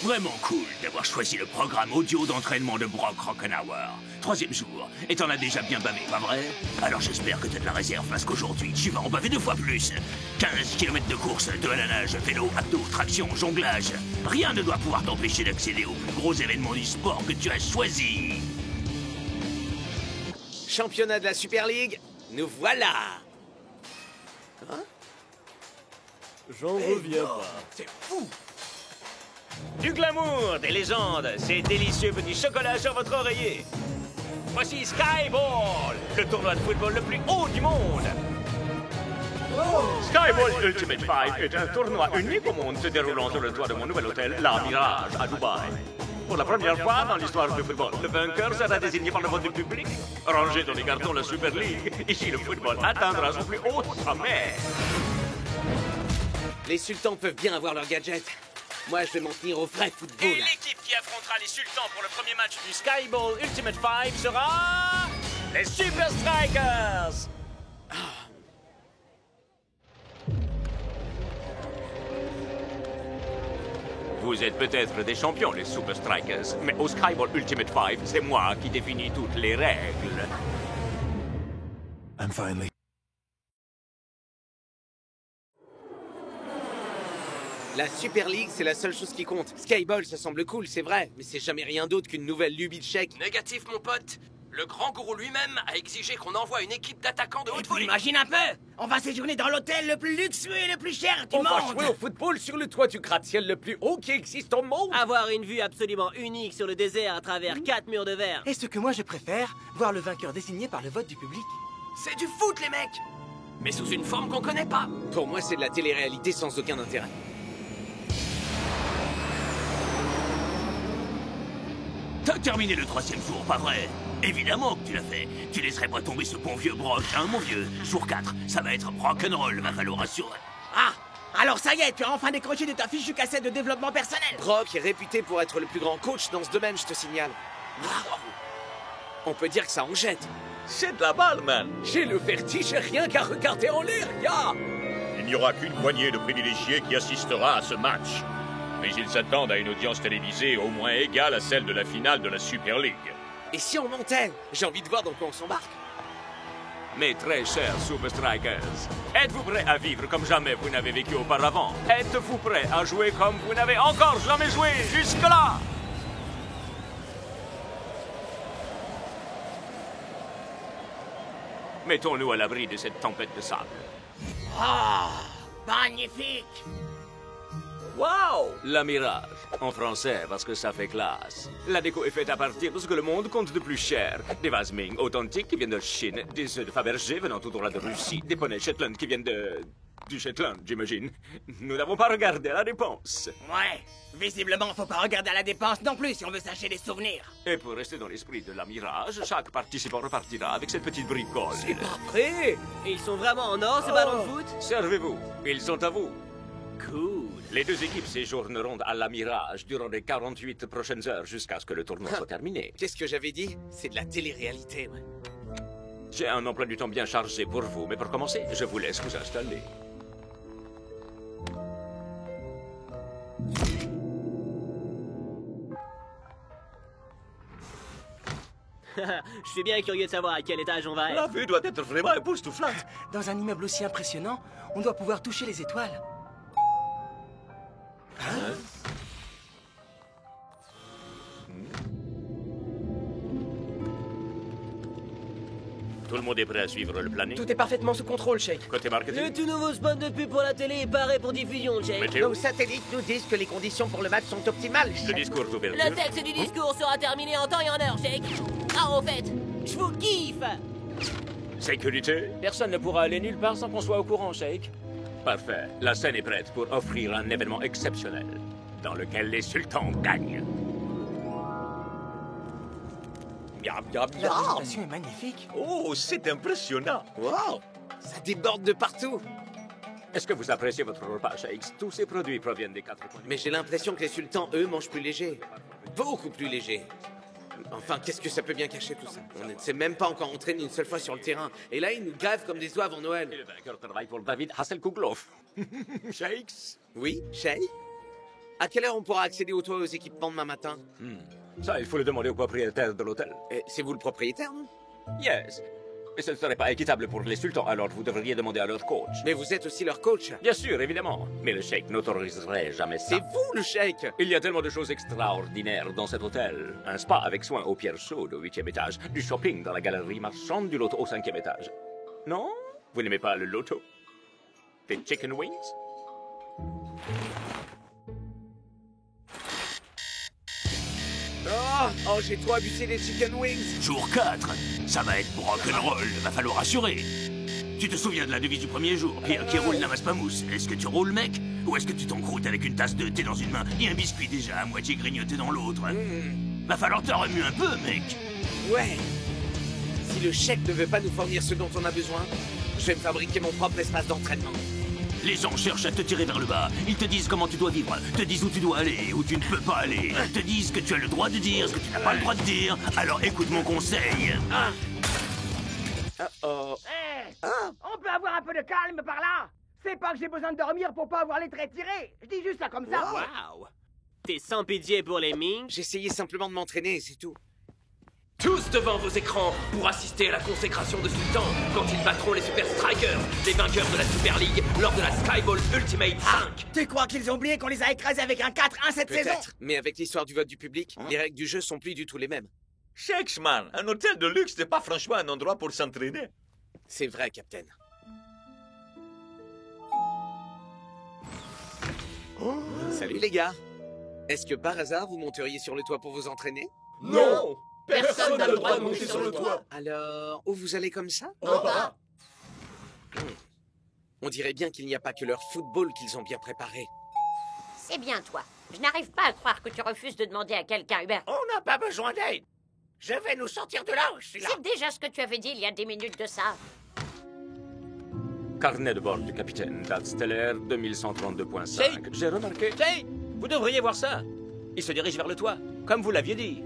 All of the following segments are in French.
Vraiment cool d'avoir choisi le programme audio d'entraînement de Brock Rockenhauer. 3e jour, et t'en as déjà bien bavé, pas vrai? Alors j'espère que t'as de la réserve parce qu'aujourd'hui, tu vas en baver 2 fois plus. 15 km de course, de à la nage, vélo, abdos, traction, jonglage. Rien ne doit pouvoir t'empêcher d'accéder au plus gros événement du sport que tu as choisi. Championnat de la Super League, nous voilà. Hein? J'en reviens pas. C'est fou. Du glamour, des légendes, ces délicieux petits chocolats sur votre oreiller. Voici Skyball, le tournoi de football le plus haut du monde. Skyball Ultimate 5 est un tournoi unique au monde se déroulant sur le toit de mon nouvel hôtel, La Mirage, à Dubaï. Pour la première fois dans l'histoire du football, le vainqueur sera désigné par le vote du public. Rangé dans les cartons de la Super League, ici le football atteindra son plus haut sommet. Les sultans peuvent bien avoir leurs gadgets. Moi, je vais m'en tenir au vrai football. Et l'équipe qui affrontera les sultans pour le premier match du Skyball Ultimate 5 sera... les Super Strikers. Vous êtes peut-être des champions, les Super Strikers, mais au Skyball Ultimate 5, c'est moi qui définis toutes les règles. I'm finally... La Super League, c'est la seule chose qui compte. Skyball, ça semble cool, c'est vrai, mais c'est jamais rien d'autre qu'une nouvelle lubie de chèque. Négatif, mon pote. Le grand gourou lui-même a exigé qu'on envoie une équipe d'attaquants de haute volée. Imagine un peu. On va séjourner dans l'hôtel le plus luxueux et le plus cher du On va monde. jouer au football sur le toit du gratte-ciel le plus haut qui existe au monde. Avoir une vue absolument unique sur le désert à travers 4 murs de verre. Et ce que moi je préfère, voir le vainqueur désigné par le vote du public. C'est du foot, les mecs. Mais sous une forme qu'on connaît pas. Pour moi, c'est de la télé-réalité sans aucun intérêt. T'as terminé le 3e jour, pas vrai? Évidemment que tu l'as fait. Tu laisserais pas tomber ce bon vieux Brock, hein, mon vieux? Jour 4, ça va être rock'n'roll, va falloir assurer. Ah, alors ça y est, tu as enfin décroché de ta fichue cassette de développement personnel. Brock est réputé pour être le plus grand coach dans ce domaine, je te signale. On peut dire que ça en jette. C'est de la balle, man. J'ai le vertige rien qu'à regarder en l'air, ya. Il n'y aura qu'une poignée de privilégiés qui assistera à ce match. Mais ils s'attendent à une audience télévisée au moins égale à celle de la finale de la Super League. Et si on montait? J'ai envie de voir dans quoi on s'embarque. Mes très chers Super Strikers, êtes-vous prêts à vivre comme jamais vous n'avez vécu auparavant? Êtes-vous prêts à jouer comme vous n'avez encore jamais joué jusque-là? Mettons-nous à l'abri de cette tempête de sable. Ah, magnifique. Wow! La Mirage, en français parce que ça fait classe. La déco est faite à partir de ce que le monde compte de plus cher. Des vases Ming authentiques qui viennent de Chine, des œufs de Fabergé venant tout droit de Russie, des poneys Shetland qui viennent du Shetland, j'imagine. Nous n'avons pas regardé la dépense. Ouais, visiblement faut pas regarder à la dépense non plus si on veut s'acheter des souvenirs. Et pour rester dans l'esprit de la Mirage, chaque participant repartira avec cette petite bricole. C'est pas vrai. Et ils sont vraiment en or, ces ballons de foot? Servez-vous, ils sont à vous. Cool. Les 2 équipes séjourneront à la Mirage durant les 48 prochaines heures jusqu'à ce que le tournoi soit terminé. Qu'est-ce que j'avais dit? C'est de la télé-réalité, ouais. J'ai un emploi du temps bien chargé pour vous, mais pour commencer, je vous laisse vous installer. Je suis bien curieux de savoir à quel étage on va La être. vue doit être vraiment époustouflante. Dans un immeuble aussi impressionnant, on doit pouvoir toucher les étoiles. Tout le monde est prêt à suivre le planning? Tout est parfaitement sous contrôle, Shake. Côté marketing, Le tout nouveau spot de pub pour la télé est paré pour diffusion, Jake. météo, Nos satellites nous disent que les conditions pour le match sont optimales. le discours d'ouverture. Le texte du discours sera terminé en temps et en heure, Jake. Ah, au fait, je vous kiffe. Sécurité? Personne ne pourra aller nulle part sans qu'on soit au courant, Shake. Parfait. La scène est prête pour offrir un événement exceptionnel dans lequel les sultans gagnent. Miam, miam, La miam. présentation est magnifique. Oh, c'est impressionnant. Wow, ça déborde de partout. Est-ce que vous appréciez votre repas, Shakes? Tous ces produits proviennent des 4 coins. Mais j'ai l'impression que les sultans, eux, mangent plus léger. Beaucoup plus léger. Enfin, qu'est-ce que ça peut bien cacher tout ça? On ne s'est même pas encore entraîné une seule fois sur le terrain. Et là, ils nous gavent comme des oies avant Noël. Et le vainqueur travaille pour David Hasselkuglov. Shakes? Oui, Shay? À quelle heure on pourra accéder au toit et aux équipements demain matin? Ça, il faut le demander au propriétaire de l'hôtel. C'est vous le propriétaire, non? Yes. Mais ce ne serait pas équitable pour les sultans, alors vous devriez demander à leur coach. Mais vous êtes aussi leur coach. Bien sûr, évidemment. Mais le cheikh n'autoriserait jamais ça. C'est vous le cheikh. Il y a tellement de choses extraordinaires dans cet hôtel. Un spa avec soins aux pierres chaudes au 8e étage. Du shopping dans la galerie marchande, du loto au 5e étage. Non? Vous n'aimez pas le loto? Des chicken wings? Oh, j'ai trop abusé des chicken wings. Jour 4, ça va être rock'n'roll, va falloir assurer. Tu te souviens de la devise du premier jour? Pierre qui roule n'amasse pas mousse. Est-ce que tu roules, mec? Ou est-ce que tu t'encroutes avec une tasse de thé dans une main et un biscuit déjà à moitié grignoté dans l'autre? Va falloir te remuer un peu, mec. Ouais. Si le cheikh ne veut pas nous fournir ce dont on a besoin, je vais me fabriquer mon propre espace d'entraînement. Les gens cherchent à te tirer vers le bas. Ils te disent comment tu dois vivre, te disent où tu dois aller, où tu ne peux pas aller. Te disent que tu as le droit de dire ce que tu n'as pas le droit de dire. Alors écoute mon conseil. On peut avoir un peu de calme par là. C'est pas que j'ai besoin de dormir pour pas avoir les traits tirés. Je dis juste ça comme ça. Waouh! T'es sans pitié pour les Ming? J'essayais simplement de m'entraîner, c'est tout. Tous devant vos écrans pour assister à la consécration de Sultan quand ils battront les Super Strikers, les vainqueurs de la Super League, lors de la Skyball Ultimate 5. Tu crois qu'ils ont oublié qu'on les a écrasés avec un 4-1 cette saison? Peut-être, mais avec l'histoire du vote du public, les règles du jeu sont plus du tout les mêmes. Shakesman, un hôtel de luxe n'est pas franchement un endroit pour s'entraîner. C'est vrai, Captain. Salut les gars. Est-ce que par hasard vous monteriez sur le toit pour vous entraîner? Non! Personne n'a le droit de monter sur le toit. Alors, où vous allez comme ça? En bas. On dirait bien qu'il n'y a pas que leur football qu'ils ont bien préparé. C'est bien toi. Je n'arrive pas à croire que tu refuses de demander à quelqu'un, Hubert. On n'a pas besoin d'aide. Je vais nous sortir de là, Sheila. C'est déjà ce que tu avais dit il y a 10 minutes de ça. Carnet de bord du capitaine, date stellaire 2132.5. J'ai remarqué... Hey, vous devriez voir ça. Il se dirige vers le toit, comme vous l'aviez dit.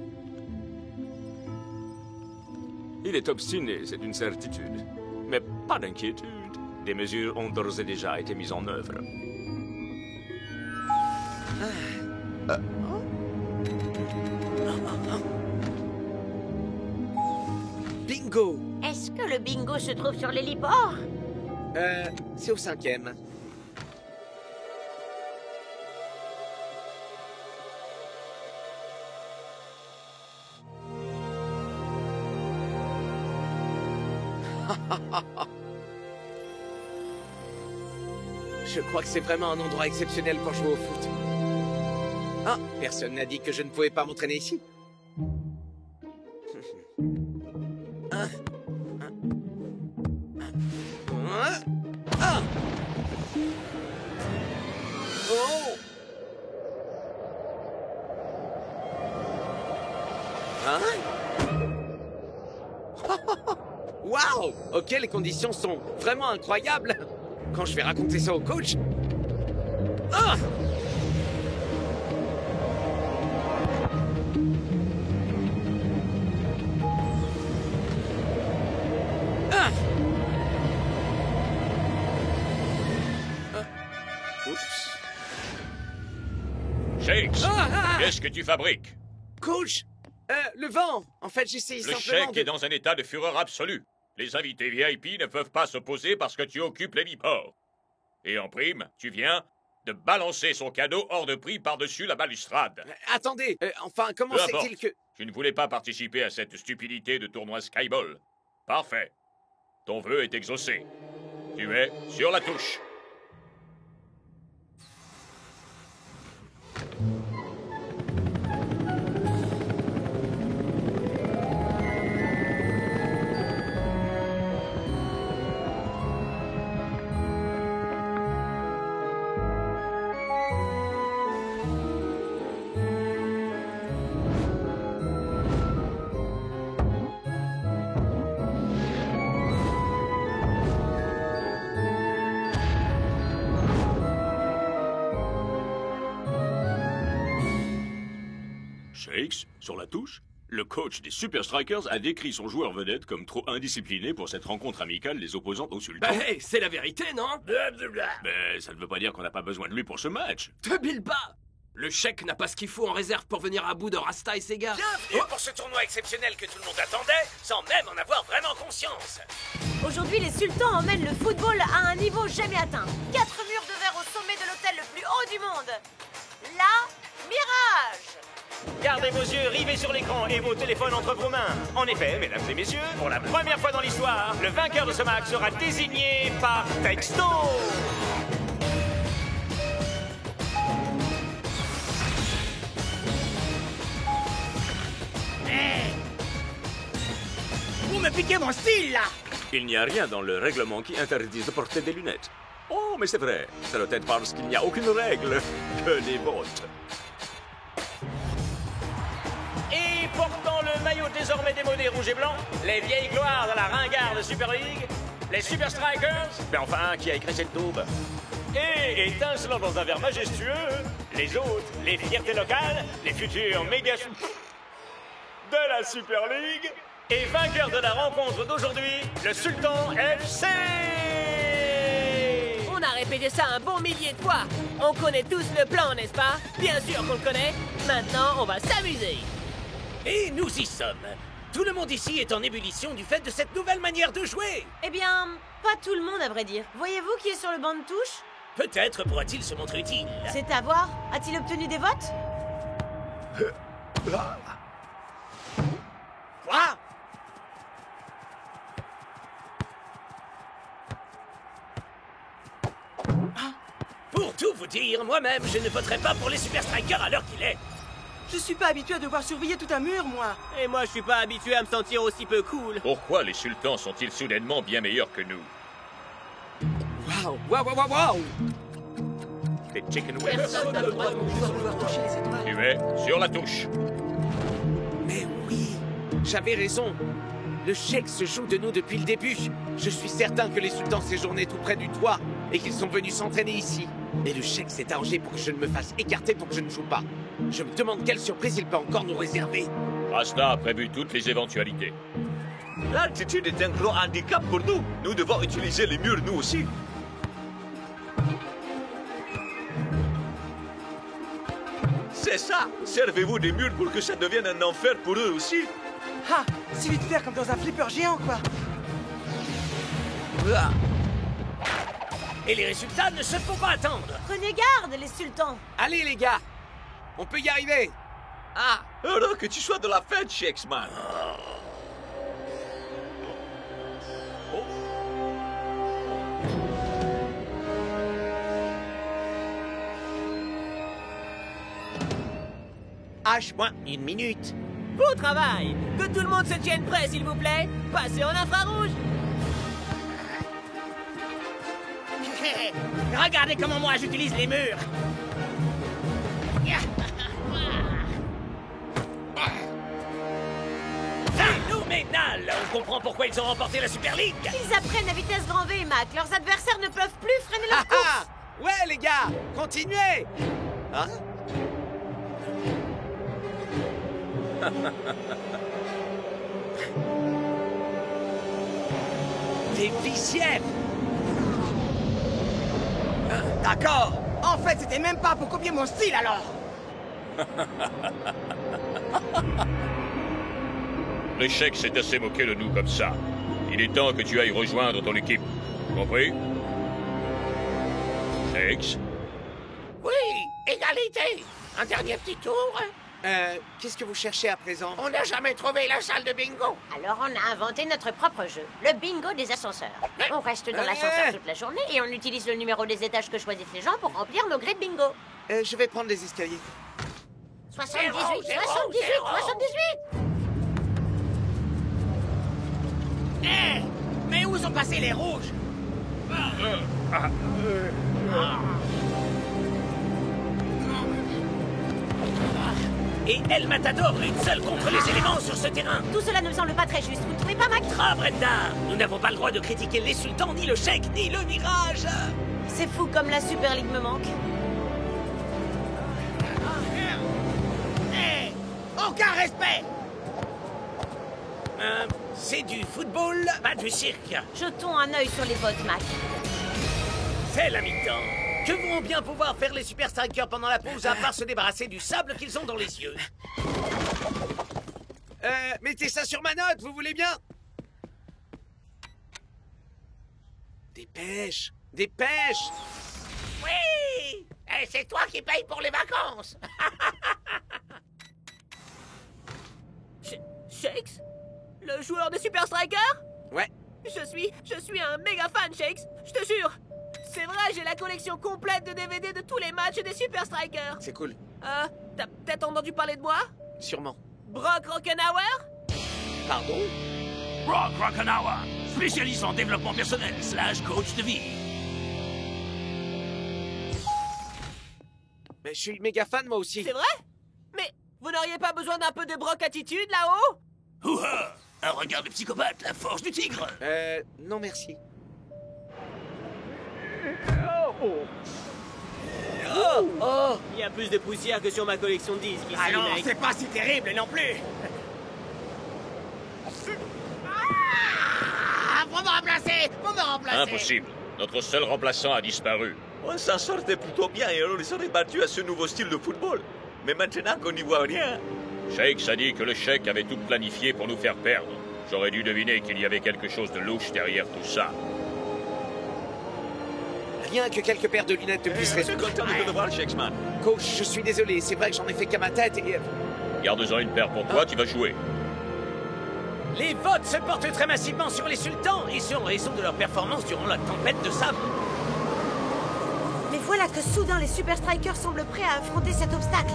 Il est obstiné, c'est une certitude. Mais pas d'inquiétude. Des mesures ont d'ores et déjà été mises en œuvre. Bingo! Est-ce que le bingo se trouve sur l'héliport? C'est au 5e. Je crois que c'est vraiment un endroit exceptionnel pour jouer au foot. Ah, personne n'a dit que je ne pouvais pas m'entraîner ici. Oh! Waouh! Ok, les conditions sont vraiment incroyables. Quand je vais raconter ça au coach... Ah! Ah! Oups. Shakes, Ah! qu'est-ce que tu fabriques? Coach! Le vent! En fait, j'essaye Le simplement cheikh est dans un état de fureur absolue. Les invités VIP ne peuvent pas s'opposer parce que tu occupes l'héliport. Et en prime, tu viens de balancer son cadeau hors de prix par-dessus la balustrade. Attendez, enfin, comment Peu c'est-il importe. que... Tu ne voulais pas participer à cette stupidité de tournoi Skyball. Parfait. Ton vœu est exaucé. Tu es sur la touche. Shakes, sur la touche, le coach des Super Strikers a décrit son joueur vedette comme trop indiscipliné pour cette rencontre amicale les opposants au sultan. Bah, hey, c'est la vérité, non? Mais ça ne veut pas dire qu'on n'a pas besoin de lui pour ce match. Te bile pas! Le Sheik n'a pas ce qu'il faut en réserve pour venir à bout de Rasta et ses gars. Bienvenue pour ce tournoi exceptionnel que tout le monde attendait, sans même en avoir vraiment conscience. Aujourd'hui, les sultans emmènent le football à un niveau jamais atteint. 4 murs de verre au sommet de l'hôtel le plus haut du monde. La Mirage. Gardez vos yeux rivés sur l'écran et vos téléphones entre vos mains. En effet, mesdames et messieurs, pour la première fois dans l'histoire, le vainqueur de ce match sera désigné par texto. Vous me piquez mon style, là! Il n'y a rien dans le règlement qui interdise de porter des lunettes. Oh, mais c'est vrai. Ça doit être parce qu'il n'y a aucune règle que les votes. Et portant le maillot désormais démodé rouge et blanc, les vieilles gloires de la ringarde Super League, les Super Strikers, mais enfin, qui a écrit cette daube? Et étincelant dans un verre majestueux, les autres, les fiertés locales, les futurs méga de la Super League, et vainqueur de la rencontre d'aujourd'hui, le Sultan FC. On a répété ça un bon millier de fois. On connaît tous le plan, n'est-ce pas? Bien sûr qu'on le connaît. Maintenant, on va s'amuser. Et nous y sommes. Tout le monde ici est en ébullition du fait de cette nouvelle manière de jouer. Eh bien, pas tout le monde à vrai dire. Voyez-vous qui est sur le banc de touche? Peut-être pourra-t-il se montrer utile. C'est à voir. A-t-il obtenu des votes? Quoi? Pour tout vous dire, moi-même, je ne voterai pas pour les Super Strikers à l'heure qu'il est. Je suis pas habitué à devoir surveiller tout un mur, moi. Et moi, je suis pas habitué à me sentir aussi peu cool. Pourquoi les sultans sont-ils soudainement bien meilleurs que nous? Waouh, waouh, waouh, waouh! Des chicken wings. Tu es sur la touche. Mais oui, j'avais raison. Le Sheik se joue de nous depuis le début. Je suis certain que les sultans séjournaient tout près du toit et qu'ils sont venus s'entraîner ici. Et le Sheik s'est arrangé pour que je ne me fasse écarter pour que je ne joue pas. Je me demande quelle surprise il peut encore nous réserver. Rasta a prévu toutes les éventualités. L'altitude est un gros handicap pour nous. Nous devons utiliser les murs, nous aussi. C'est ça. Servez-vous des murs pour que ça devienne un enfer pour eux aussi. Ah, c'est vite faire comme dans un flipper géant, quoi. Et les résultats ne se font pas attendre. Prenez garde, les sultans. Allez, les gars, on peut y arriver. Ah, heureux que tu sois de la fête, Shakesman. H-1 minute. Beau travail. Que tout le monde se tienne prêt, s'il vous plaît. Passez en infrarouge. Regardez comment moi j'utilise les murs. Phénoménal. On comprend pourquoi ils ont remporté la Super League. Ils apprennent à vitesse grand V, Mac. Leurs adversaires ne peuvent plus freiner leur course. Ouais, les gars, continuez. Hein? Des vicières. D'accord. En fait, c'était même pas pour copier mon style, alors. Le Sheik s'est assez moqué de nous comme ça. Il est temps que tu ailles rejoindre ton équipe. Compris? Shakes? Oui, égalité. Un dernier petit tour. Qu'est-ce que vous cherchez à présent? On n'a jamais trouvé la salle de bingo. Alors on a inventé notre propre jeu, le bingo des ascenseurs. On reste dans l'ascenseur toute la journée et on utilise le numéro des étages que choisissent les gens pour remplir nos grilles de bingo. Je vais prendre les escaliers. 78, 78, 78. Mais où sont passés les rouges? Et El Matador, une seule contre les éléments sur ce terrain. Tout cela ne me semble pas très juste. Vous ne trouvez pas, Mac? Ah, Brenda, nous n'avons pas le droit de critiquer les sultans, ni le Sheik, ni le Mirage. C'est fou comme la Super League me manque. Aucun respect. C'est du football, pas du cirque. Jetons un œil sur les votes, Mac. C'est la mi-temps. Que vont bien pouvoir faire les Super Strikers pendant la pause à part se débarrasser du sable qu'ils ont dans les yeux? Mettez ça sur ma note, vous voulez bien? Dépêche! Dépêche! Oui! Et c'est toi qui payes pour les vacances! Shakes? Le joueur de Super Striker? Ouais. Je suis un méga fan, Shakes, je te jure. C'est vrai, j'ai la collection complète de DVD de tous les matchs des Super Strikers. C'est cool. T'as peut-être entendu parler de moi? Sûrement. Brock Rockenauer? Pardon? Brock Rockenauer, spécialiste en développement personnel / coach de vie. Mais je suis méga fan, moi aussi. C'est vrai? Mais vous n'auriez pas besoin d'un peu de Brock attitude, là-haut? Ouah! Un regard de psychopathe, la force du tigre. Non merci. Oh! Il y a plus de poussière que sur ma collection de disques ici, Ah non, mec. c'est pas si terrible non plus. Ah, faut me remplacer! Faut me remplacer! Impossible. Notre seul remplaçant a disparu. On s'en sortait plutôt bien et on les aurait battus à ce nouveau style de football. Mais maintenant qu'on n'y voit rien... Shakes a dit que le chèque avait tout planifié pour nous faire perdre. J'aurais dû deviner qu'il y avait quelque chose de louche derrière tout ça. Rien que quelques paires de lunettes de plus Je suis résoudre. content de te voir, Shakesman. Coach, je suis désolé, c'est vrai que j'en ai fait qu'à ma tête et... Garde-en une paire pour toi, tu vas jouer. Les votes se portent très massivement sur les sultans, et ce en raison de leur performance durant la tempête de sable. Mais voilà que soudain les Super Strikers semblent prêts à affronter cet obstacle.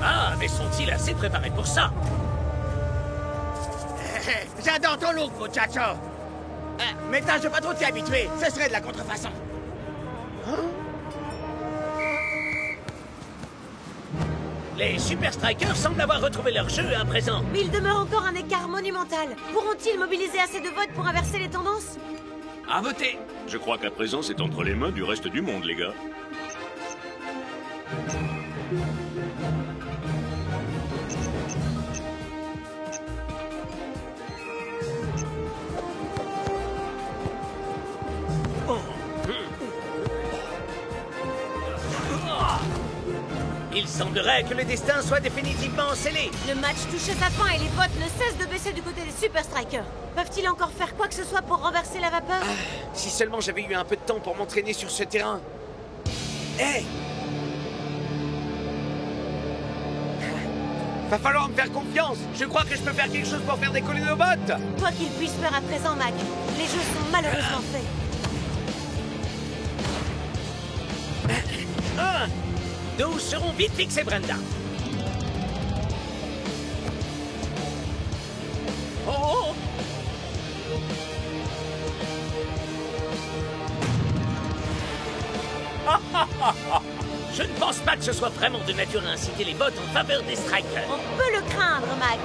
Ah, mais sont-ils assez préparés pour ça? J'adore ton look, muchacho! Mais tâche de pas trop t'y habituer, ce serait de la contrefaçon. Les Super Strikers semblent avoir retrouvé leur jeu à présent. Mais il demeure encore un écart monumental. Pourront-ils mobiliser assez de votes pour inverser les tendances? À voter! Je crois qu'à présent, c'est entre les mains du reste du monde, les gars. Il semblerait que le destin soit définitivement scellé. Le match touche à sa fin et les votes ne cessent de baisser du côté des Super Strikers. Peuvent-ils encore faire quoi que ce soit pour renverser la vapeur? Si seulement j'avais eu un peu de temps pour m'entraîner sur ce terrain. Hé! Va falloir me faire confiance. Je crois que je peux faire quelque chose pour faire décoller nos bottes. Quoi qu'il puisse faire à présent, Mac, les jeux sont malheureusement faits. Nous serons vite fixés, Brenda. Oh! Je ne pense pas que ce soit vraiment de nature à inciter les votes en faveur des Strikers. On peut le craindre, Mac.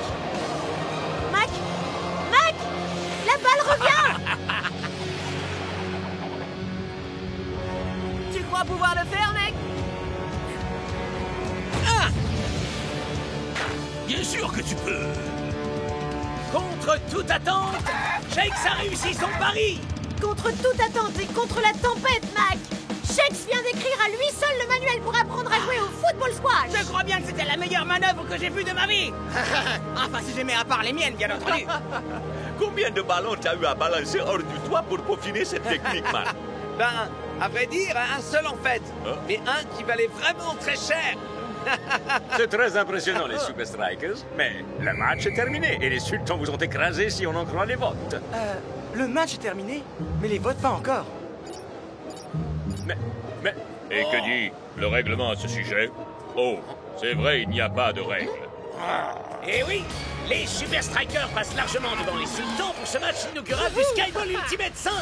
Mac? Mac? La balle revient! Tu crois pouvoir le faire, mec? Bien sûr que tu peux. Contre toute attente, Shakes a réussi son pari. Contre toute attente et contre la tempête, Mac! Shakes vient d'écrire à lui seul le manuel pour apprendre à jouer au football squash! Je crois bien que c'était la meilleure manœuvre que j'ai vue de ma vie! Enfin, si j'aimais à part les miennes, bien entendu! Combien de ballons t'as eu à balancer hors du toit pour peaufiner cette technique, man? Ben, à vrai dire, un seul en fait. Mais un qui valait vraiment très cher. C'est très impressionnant, les Super Strikers. Mais le match est terminé et les sultans vous ont écrasé si on en croit les votes. Le match est terminé, mais les votes pas encore. Mais... Et que dit le règlement à ce sujet? Oh, c'est vrai, il n'y a pas de règle. Eh oui, les Super Strikers passent largement devant les sultans pour ce match inaugural du Skyball Ultimate 5.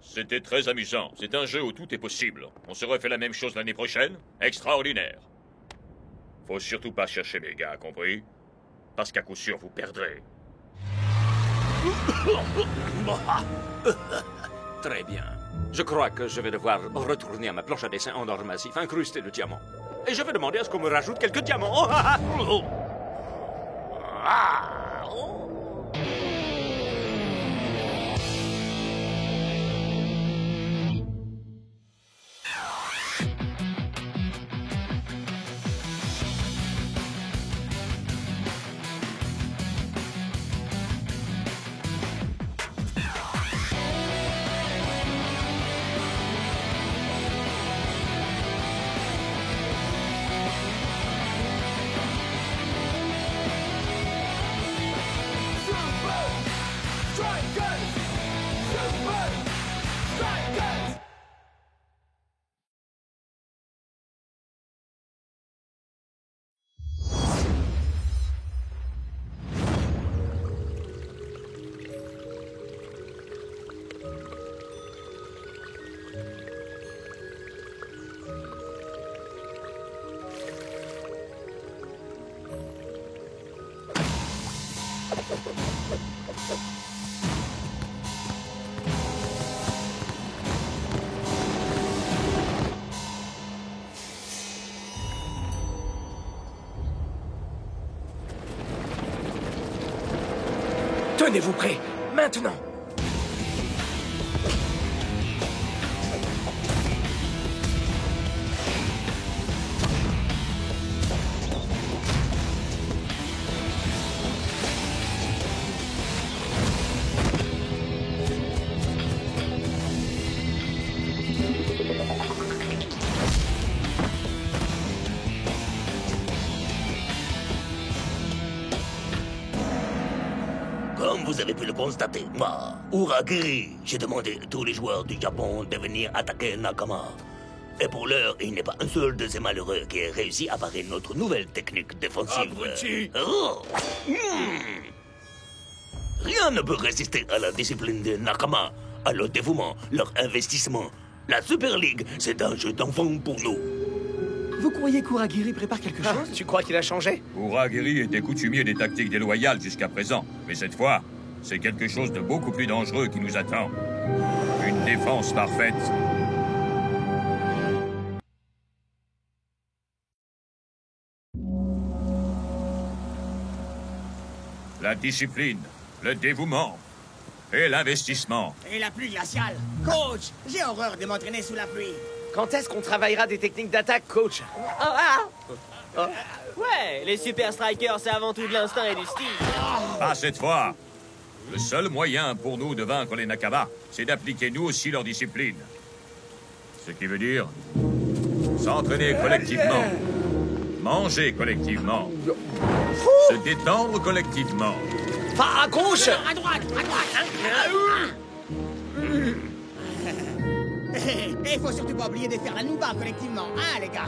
C'était très amusant. C'est un jeu où tout est possible. On se refait la même chose l'année prochaine? Extraordinaire. Faut surtout pas chercher mes gars, compris? Parce qu'à coup sûr, vous perdrez. Très bien. Je crois que je vais devoir retourner à ma planche à dessin en or massif incrustée de diamants. Et je vais demander à ce qu'on me rajoute quelques diamants. Tenez-vous prêts, maintenant! Comme vous avez pu le constater, moi, Uragiri, j'ai demandé à tous les joueurs du Japon de venir attaquer Nakama. Et pour l'heure, il n'est pas un seul de ces malheureux qui ait réussi à parer notre nouvelle technique défensive. Abruti. Oh. Rien ne peut résister à la discipline de Nakama, à leur dévouement, leur investissement. La Super League, c'est un jeu d'enfant pour nous. Vous croyez qu'Uragiri prépare quelque chose? Tu crois qu'il a changé? Uragiri était coutumier des tactiques déloyales jusqu'à présent. Mais cette fois, c'est quelque chose de beaucoup plus dangereux qui nous attend. Une défense parfaite. La discipline, le dévouement et l'investissement. Et la pluie glaciale. Coach, j'ai horreur de m'entraîner sous la pluie. Quand est-ce qu'on travaillera des techniques d'attaque, coach? Ouais, les Super Strikers, c'est avant tout de l'instinct et du style. Pas cette fois. Le seul moyen pour nous de vaincre les Nakama, c'est d'appliquer nous aussi leur discipline. Ce qui veut dire s'entraîner collectivement, manger collectivement, se détendre collectivement. Pas à gauche! À droite, hein. Et faut surtout pas oublier de faire la nouba collectivement, hein, les gars?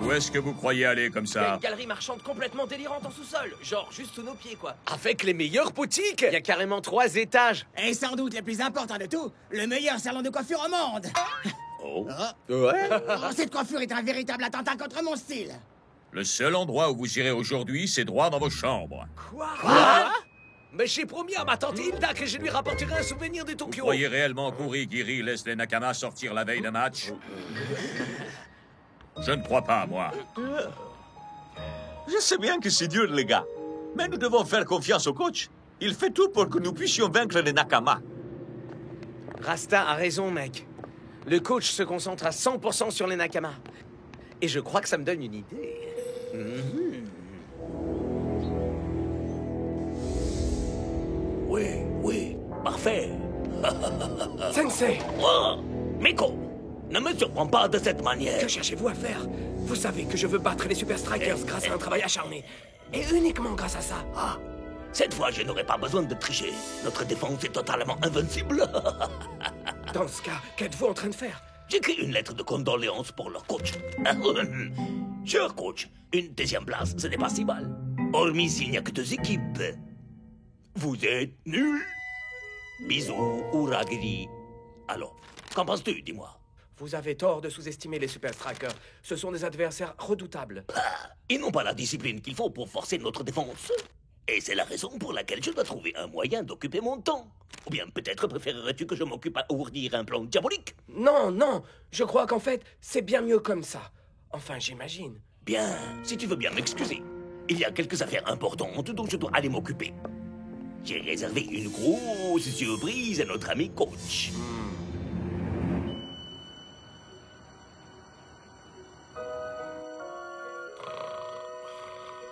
Où est-ce que vous croyez aller comme Il y a ça? une galerie marchande complètement délirante en sous-sol, genre juste sous nos pieds, quoi. Avec les meilleures boutiques! Il y a carrément 3 étages. Et sans doute le plus important de tout, le meilleur salon de coiffure au monde. Oh. Ouais? Oh, cette coiffure est un véritable attentat contre mon style. Le seul endroit où vous irez aujourd'hui, c'est droit dans vos chambres. Quoi? Mais j'ai promis à ma tante Hilda que je lui rapporterai un souvenir de Vous Tokyo. croyez réellement qu'Uragiri laisse les Nakama sortir la veille de match? Je ne crois pas, moi. Je sais bien que c'est dur, les gars. Mais nous devons faire confiance au coach. Il fait tout pour que nous puissions vaincre les Nakama. Rasta a raison, mec. Le coach se concentre à 100% sur les Nakama. Et je crois que ça me donne une idée. Oui, parfait. Sensei, Oh, Miko, ne me surprends pas de cette manière. que cherchez-vous à faire? Vous savez que je veux battre les Super Strikers grâce à un travail acharné. Et uniquement grâce à ça. Ah, cette fois, je n'aurai pas besoin de tricher. Notre défense est totalement invincible. Dans ce cas, qu'êtes-vous en train de faire? J'écris une lettre de condoléances pour leur coach. Cher coach, une deuxième place, ce n'est pas si mal. Hormis s'il n'y a que 2 équipes. Vous êtes nuls. Bisous, Uragiri. Alors, qu'en penses-tu, dis-moi? Vous avez tort de sous-estimer les Super Strikers. Ce sont des adversaires redoutables. Ils n'ont pas la discipline qu'il faut pour forcer notre défense. Et c'est la raison pour laquelle je dois trouver un moyen d'occuper mon temps. Ou bien peut-être préférerais-tu que je m'occupe à ourdir un plan diabolique? Non, non, je crois qu'en fait, c'est bien mieux comme ça. Enfin, j'imagine. Bien, si tu veux bien m'excuser. Il y a quelques affaires importantes dont je dois aller m'occuper. J'ai réservé une grosse surprise à notre ami coach.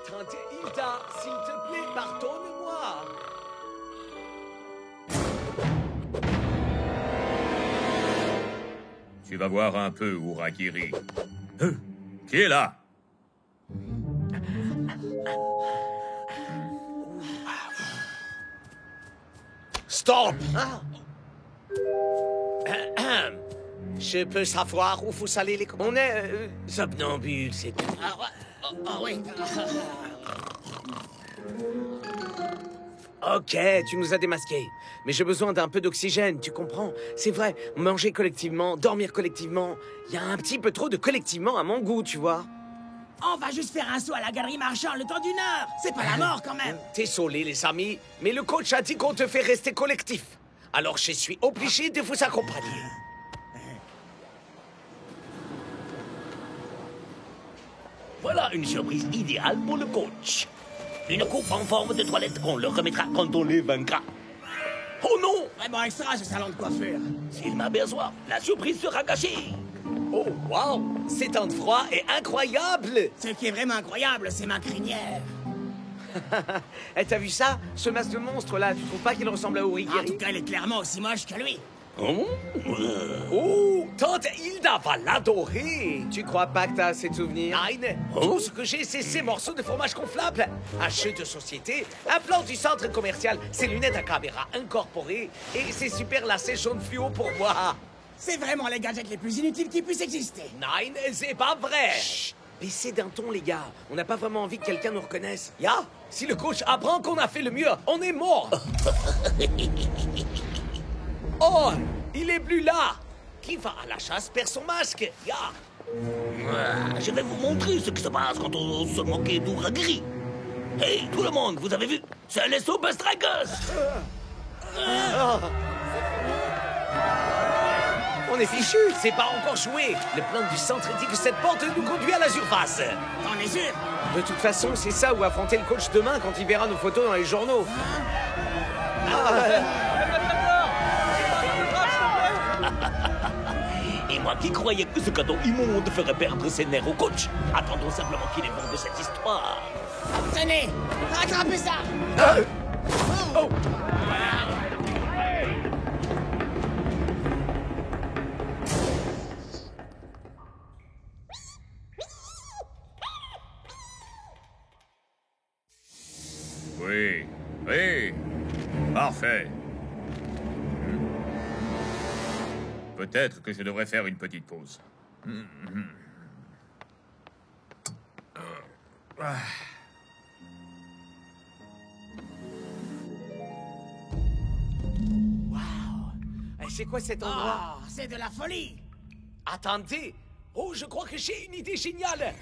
Tante Hilda, s'il te plaît, pardonne-moi. Tu vas voir un peu, Uragiri. Qui est là? Stop! Je peux savoir où vous allez les... On est somnambules, c'est tout. Oui. Ok, tu nous as démasqués. Mais j'ai besoin d'un peu d'oxygène, tu comprends? C'est vrai, manger collectivement, dormir collectivement. Il y a un petit peu trop de collectivement à mon goût, tu vois. On va juste faire un saut à la galerie marchand le temps d'une heure. C'est pas la mort, quand même. Désolé, les amis, mais le coach a dit qu'on te fait rester collectif. Alors je suis obligé de vous accompagner. Voilà une surprise idéale pour le coach. Une coupe en forme de toilette qu'on leur remettra quand on les vaincra. Oh non! Vraiment extra, ce salon de coiffure. S'il m'aperçoit, la surprise sera gâchée. Oh, wow! Cet temps de froid est incroyable! Ce qui est vraiment incroyable, c'est ma crinière. Eh, t'as vu ça? Ce masque de monstre-là, tu trouves pas qu'il ressemble à En Origiri? tout cas, il est clairement aussi moche que lui. Oh, tante Hilda va l'adorer! Tu crois pas que t'as assez de souvenirs? Nein! Tout ce que j'ai, c'est ces morceaux de fromage gonflable, un jeu de société, un plan du centre commercial, ces lunettes à caméra incorporées et ces super lacets jaunes fluo pour moi. C'est vraiment les gadgets les plus inutiles qui puissent exister. Nein, c'est pas vrai! Chut. Baissez d'un ton, les gars. On n'a pas vraiment envie que quelqu'un nous reconnaisse. Ya, si le coach apprend qu'on a fait le mieux, on est mort! Oh, il est plus là! Qui va à la chasse perd son masque, ya! Je vais vous montrer ce qui se passe quand on se moquait d'Ouragiri. Hey, tout le monde, vous avez vu? C'est les Super Strikers! On est fichu, c'est pas encore joué. Le plan du centre dit que cette porte nous conduit à la surface. T'en es sûr? De toute façon, c'est ça où affronter le coach demain quand il verra nos photos dans les journaux. Et moi qui croyais que ce cadeau immonde ferait perdre ses nerfs au coach. Attendons simplement qu'il est bon de cette histoire. Tenez, rattrapez ça! Oh. Oui, oui. Parfait. Peut-être que je devrais faire une petite pause. Wow. C'est quoi cet endroit? Oh, c'est de la folie! Attendez. Oh, je crois que j'ai une idée géniale.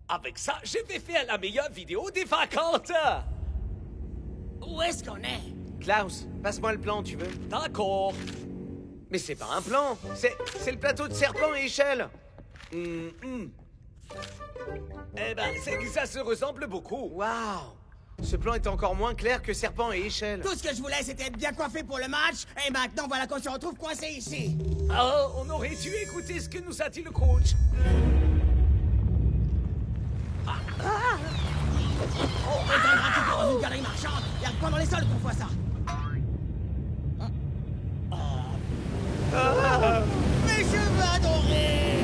Avec ça, je vais faire la meilleure vidéo des vacances. Où est-ce qu'on est? Klaus, passe-moi le plan, tu veux? D'accord. Mais c'est pas un plan. C'est le plateau de serpent et échelle. Eh ben, c'est que ça se ressemble beaucoup. Waouh. Ce plan est encore moins clair que serpent et échelle. Tout ce que je voulais, c'était être bien coiffé pour le match. Et maintenant, voilà qu'on se retrouve coincé ici. Oh, on aurait dû écouter ce que nous a dit le coach. Oh, éteindra tout pour une galerie marchande. Il y a le point dans les sols qu'on voit ça. Mes cheveux adorés!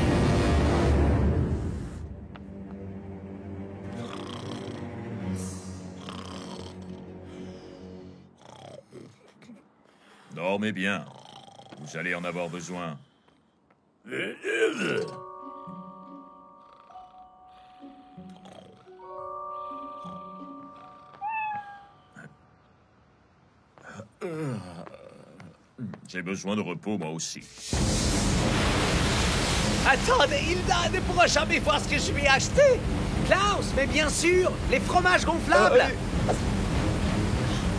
Dormez bien. Vous allez en avoir besoin. J'ai besoin de repos, moi aussi. Attendez, Hilda ne pourra jamais voir ce que je vais acheter. Klaus, mais bien sûr, les fromages gonflables.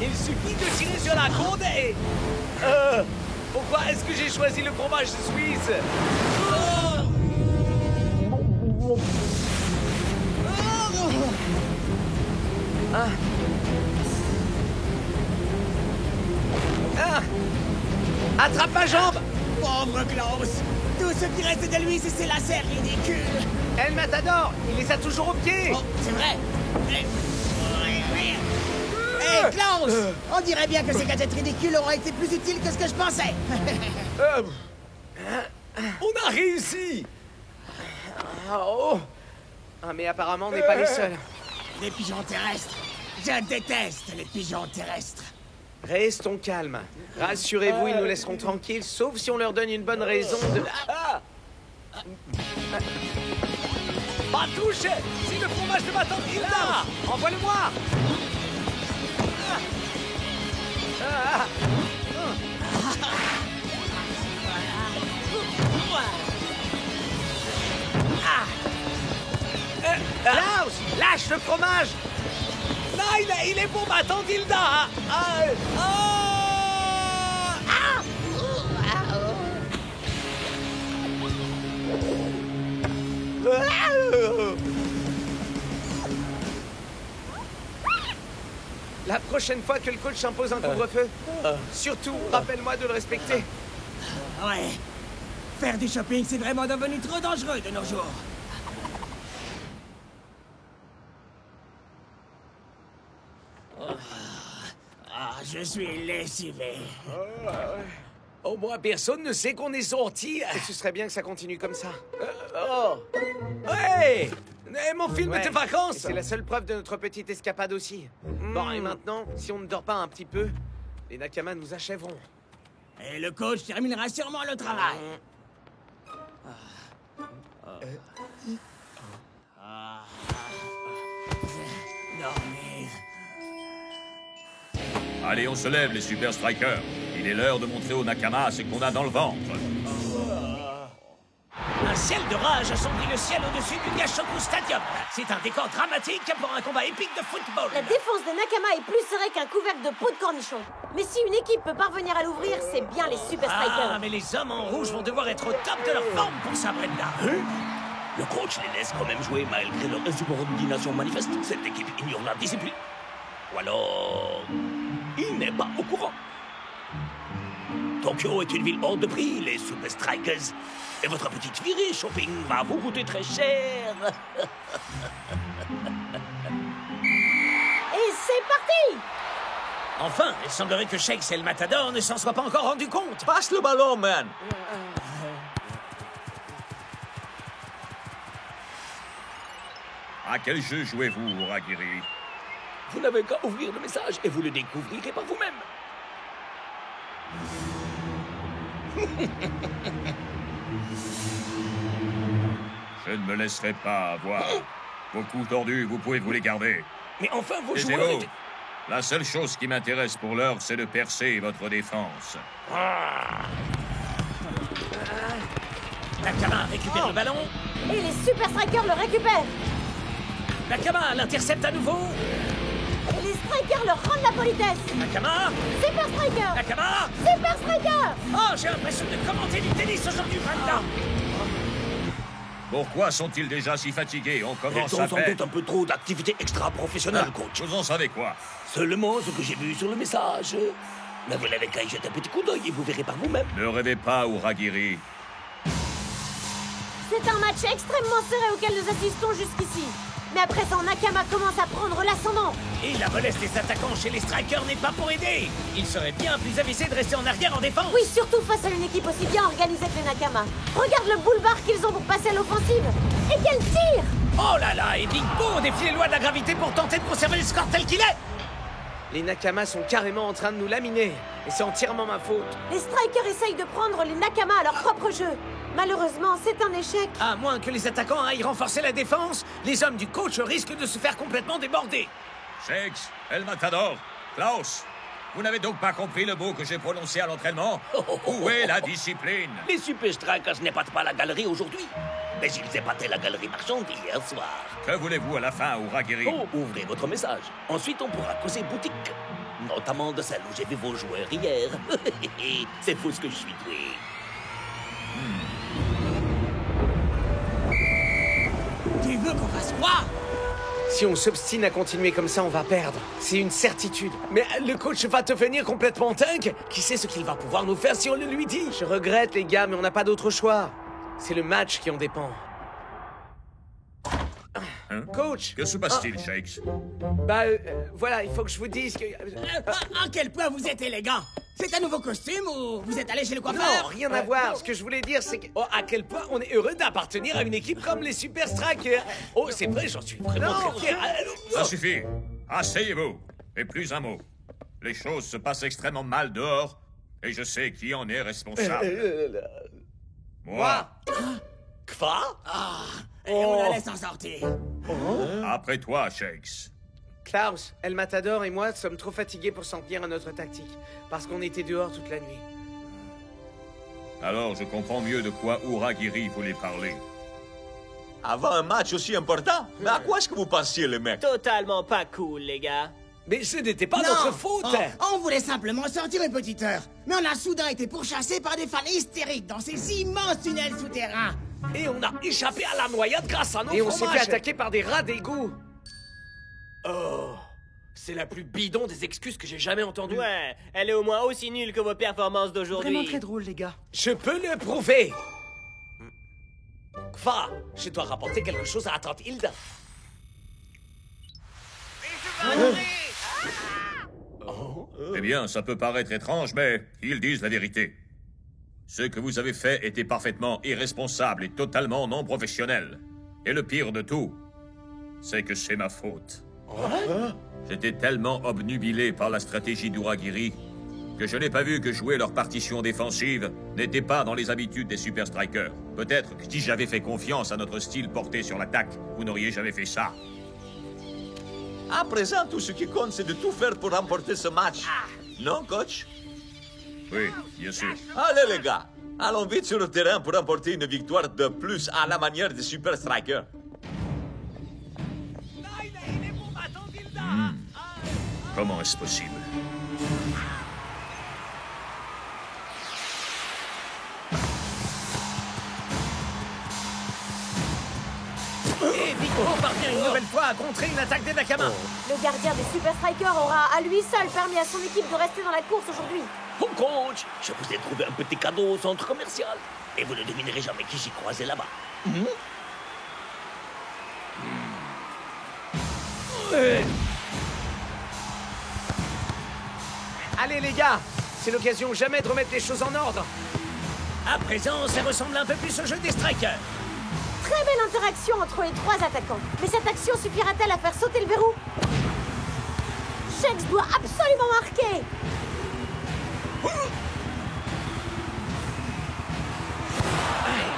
Il suffit de tirer sur la corde et... pourquoi est-ce que j'ai choisi le fromage suisse? Attrape ma jambe! Pauvre Klaus! Tout ce qui reste de lui, c'est ses lacets ridicules! El Matador, il les a toujours au pied! Oh, c'est vrai! Hé, Klaus! On dirait bien que ces gadgets ridicules auraient été plus utiles que ce que je pensais! On a réussi! Oh! Ah, mais apparemment, on n'est pas les seuls. Les pigeons terrestres! Je déteste les pigeons terrestres! Restons calmes. Rassurez-vous, ils nous laisseront tranquilles, sauf si on leur donne une bonne raison de... Pas touche! C'est le fromage de ma tante Hilda! Envoie-le-moi! Klaus, lâche le fromage. Non, il est bon, battant Dilda. La prochaine fois que le coach impose un couvre-feu, surtout, rappelle-moi de le respecter. Ouais. Faire du shopping, c'est vraiment devenu trop dangereux de nos jours. Je suis lessivé. Au moins, personne ne sait qu'on est sorti. Ce serait bien que ça continue comme ça. Hey! Mon film de vacances! C'est la seule preuve de notre petite escapade aussi. Bon, et maintenant, si on ne dort pas un petit peu, les Nakamas nous achèveront. Et le coach terminera sûrement le travail. Dormir. Allez, on se lève, les Super Strikers. Il est l'heure de montrer aux Nakamas ce qu'on a dans le ventre. Un ciel de rage assombrit le ciel au-dessus du Gashoku Stadium. C'est un décor dramatique pour un combat épique de football. La défense des Nakama est plus serrée qu'un couvercle de peau de cornichon. Mais si une équipe peut parvenir à l'ouvrir, c'est bien les Super Strikers. Ah, mais les hommes en rouge vont devoir être au top de leur forme pour ça, Brenda. Le coach les laisse quand même jouer malgré leur insubordination manifeste. Cette équipe ignore la discipline. Ou alors... il n'est pas au courant. Tokyo est une ville hors de prix, les Super Strikers. Et votre petite virée shopping va vous coûter très cher. Et c'est parti! Enfin, il semblerait que Shakes et le Matador ne s'en soient pas encore rendus compte. Passe le ballon, man. À quel jeu jouez-vous, Uragiri? Vous n'avez qu'à ouvrir le message et vous le découvrirez par vous-même. Je ne me laisserai pas avoir. Vos coups tordus, vous pouvez vous les garder. Mais enfin, vos Taisez-vous. joueurs... La seule chose qui m'intéresse pour l'heure, c'est de percer votre défense. Nakama récupère le ballon. Et les Super Strikers le récupèrent. Nakama l'intercepte à nouveau. Et les Strikers leur rendent la politesse. Nakama. Super Strikers. Nakama. Super Strikers. Oh, j'ai l'impression de commenter du tennis aujourd'hui, Brenda. Pourquoi sont-ils déjà si fatigués? On commence Ils ont à sans peine. doute un peu trop d'activités extra-professionnelles, coach. Vous en savez quoi? Seulement ce que j'ai vu sur le message. Mais vous n'avez qu'à y jeter un petit coup d'œil et vous verrez par vous-même. Ne rêvez pas, Uragiri. C'est un match extrêmement serré auquel nous assistons jusqu'ici. Mais après ça, Nakama commence à prendre l'ascendant. Et la mollesse des attaquants chez les Strikers n'est pas pour aider. Il serait bien plus avisé de rester en arrière en défense. Oui, surtout face à une équipe aussi bien organisée que les Nakama. Regarde le boulevard qu'ils ont pour passer à l'offensive. Et quel tir! Oh là là, et Big Bo défie les lois de la gravité pour tenter de conserver le score tel qu'il est. Les Nakamas sont carrément en train de nous laminer. Et c'est entièrement ma faute. Les Strikers essayent de prendre les Nakama à leur propre jeu. Malheureusement, c'est un échec. À moins que les attaquants aillent renforcer la défense, les hommes du coach risquent de se faire complètement déborder. Shakes, El Matador, Klaus, vous n'avez donc pas compris le mot que j'ai prononcé à l'entraînement? Où est la discipline? Les Super Strikers n'épatent pas la galerie aujourd'hui. Mais ils épataient la galerie marchande hier soir. Que voulez-vous à la fin, Uragiri? Oh, ouvrez votre message. Ensuite, on pourra causer boutique. Notamment de celle où j'ai vu vos joueurs hier. C'est fou ce que je suis doué. Tu veux qu'on fasse quoi? Si on s'obstine à continuer comme ça, on va perdre. C'est une certitude. Mais le coach va devenir complètement dingue. Qui sait ce qu'il va pouvoir nous faire si on le lui dit? Je regrette, les gars, mais on n'a pas d'autre choix. C'est le match qui en dépend. Hein? Coach! Que se passe-t-il, Shakes? Bah, voilà, il faut que je vous dise que... À quel point vous êtes élégant? C'est un nouveau costume ou vous êtes allé chez le coiffeur? Non, rien à voir. Ce que je voulais dire, c'est que... Oh, à quel point on est heureux d'appartenir à une équipe comme les Super Strikers. Oh, c'est vrai, j'en suis vraiment très fier. Ça suffit. Asseyez-vous. Et plus un mot. Les choses se passent extrêmement mal dehors, et je sais qui en est responsable. Moi. Quoi? Et on la laisse en sortir. Après toi, Shakes. Klaus, El Matador et moi sommes trop fatigués pour s'en tenir à notre tactique, parce qu'on était dehors toute la nuit. Alors je comprends mieux de quoi Uragiri voulait parler. Avant un match aussi important? Mais à quoi est-ce que vous pensiez, les mecs? Totalement pas cool, les gars. Mais ce n'était pas Non, notre faute. on voulait simplement sortir une petite heure. Mais on a soudain été pourchassés par des fans hystériques dans ces immenses tunnels souterrains. Et on a échappé à la noyade grâce à nos fromages. Et on s'est fait attaquer par des rats d'égout. Oh, c'est la plus bidon des excuses que j'ai jamais entendues. Ouais, elle est au moins aussi nulle que vos performances d'aujourd'hui. Vraiment très drôle, les gars. Je peux le prouver. Va, je dois rapporter quelque chose à Tante Hilda. Eh bien, ça peut paraître étrange, mais ils disent la vérité. Ce que vous avez fait était parfaitement irresponsable et totalement non professionnel. Et le pire de tout, c'est que c'est ma faute. J'étais tellement obnubilé par la stratégie d'Uragiri que je n'ai pas vu que jouer leur partition défensive n'était pas dans les habitudes des Super Strikers. Peut-être que si j'avais fait confiance à notre style porté sur l'attaque, vous n'auriez jamais fait ça. À présent, tout ce qui compte, c'est de tout faire pour remporter ce match. Non, coach? Oui, bien sûr. Allez, les gars, allons vite sur le terrain pour remporter une victoire de plus à la manière des Super Strikers. Comment est-ce possible? Et Vico parvient une nouvelle fois à contrer une attaque des Nakama. Le gardien des Super Strikers aura à lui seul permis à son équipe de rester dans la course aujourd'hui. Oh coach, je vous ai trouvé un petit cadeau au centre commercial. Et vous ne devinerez jamais qui j'ai croisé là-bas. Allez les gars, c'est l'occasion jamais de remettre les choses en ordre. À présent, ça ressemble un peu plus au jeu des strikers. Très belle interaction entre les trois attaquants. Mais cette action suffira-t-elle à faire sauter le verrou? Shex doit absolument marquer.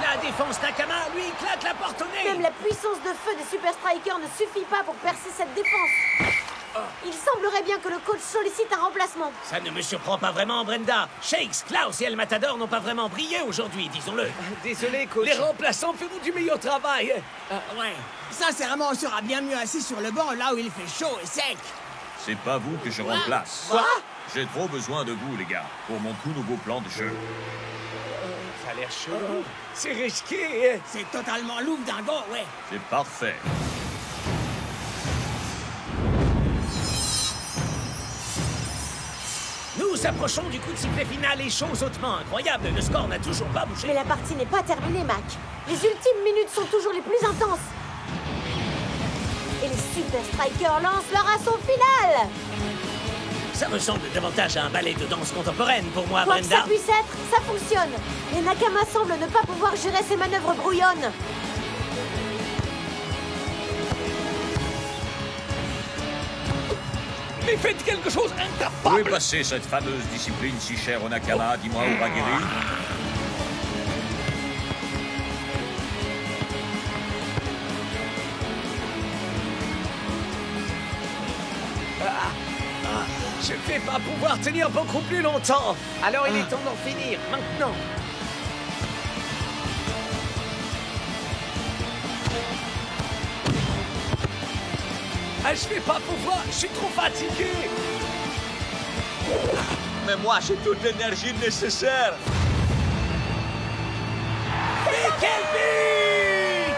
La défense Nakama, lui, claque la porte au nez. Même la puissance de feu des Super Strikers ne suffit pas pour percer cette défense. Il semblerait bien que le coach sollicite un remplacement. Ça ne me surprend pas vraiment, Brenda. Shakes, Klaus et El Matador n'ont pas vraiment brillé aujourd'hui, disons-le. Désolé, coach. Les remplaçants feront du meilleur travail. Ouais. Sincèrement, on sera bien mieux assis sur le banc là où il fait chaud et sec. C'est pas vous que je remplace. Quoi? J'ai trop besoin de vous, les gars, pour mon tout nouveau plan de jeu. Ça a l'air chaud. C'est risqué. C'est totalement louvre dingo, ouais. C'est parfait. Nous approchons du coup de sifflet final et chose hautement incroyable. Le score n'a toujours pas bougé. Mais la partie n'est pas terminée, Mac. Les ultimes minutes sont toujours les plus intenses. Et les Super Strikers lancent leur assaut final. Ça ressemble davantage à un ballet de danse contemporaine pour moi, Quoi que Brenda. ça puisse être, ça fonctionne. Les Nakama semblent ne pas pouvoir gérer ces manœuvres brouillonnes. Mais faites quelque chose Où est incapable. passée cette fameuse discipline si chère au Nakama, dis-moi, Uragiri? Je vais pas pouvoir tenir beaucoup plus longtemps. Alors il est temps d'en finir, maintenant. Ah, je vais pas pouvoir, je suis trop fatigué. Mais moi, j'ai toute l'énergie nécessaire. Mais quel but!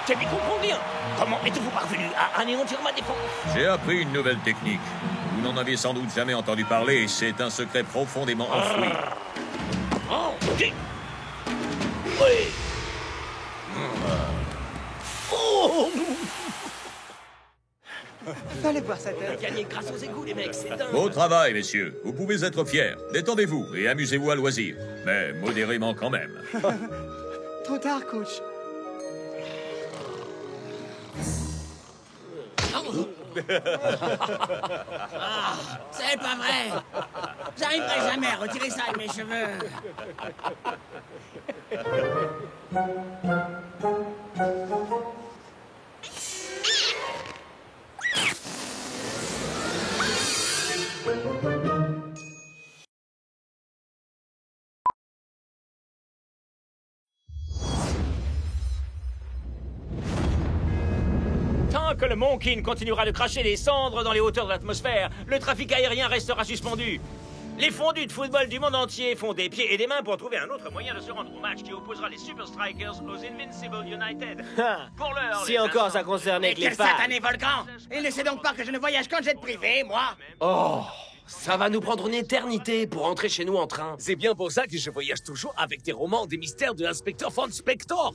Je n'y comprends rien. Comment êtes-vous parvenu à anéantir ma défense? J'ai appris une nouvelle technique. Vous n'en avez sans doute jamais entendu parler, et c'est un secret profondément enfoui. Oh, ok. Oui. Oh! Fallait voir sa tête. Gagné grâce aux égouts, les mecs, c'est dingue. Beau travail, messieurs. Vous pouvez être fiers. Détendez-vous et amusez-vous à loisir. Mais modérément quand même. Trop tard, coach. C'est pas vrai. J'arriverai jamais à retirer ça de mes cheveux. Tant que le Monkin continuera de cracher des cendres dans les hauteurs de l'atmosphère, le trafic aérien restera suspendu. Les fondus de football du monde entier font des pieds et des mains pour trouver un autre moyen de se rendre au match qui opposera les Super Strikers aux Invincible United. Pour l'heure, Si encore ça concernait que les Quel fans. satané volcan! Il ne sait donc pas que je ne voyage qu'en jet privé, moi! Oh, ça va nous prendre une éternité pour rentrer chez nous en train. C'est bien pour ça que je voyage toujours avec des romans des mystères de l'inspecteur Von Spector.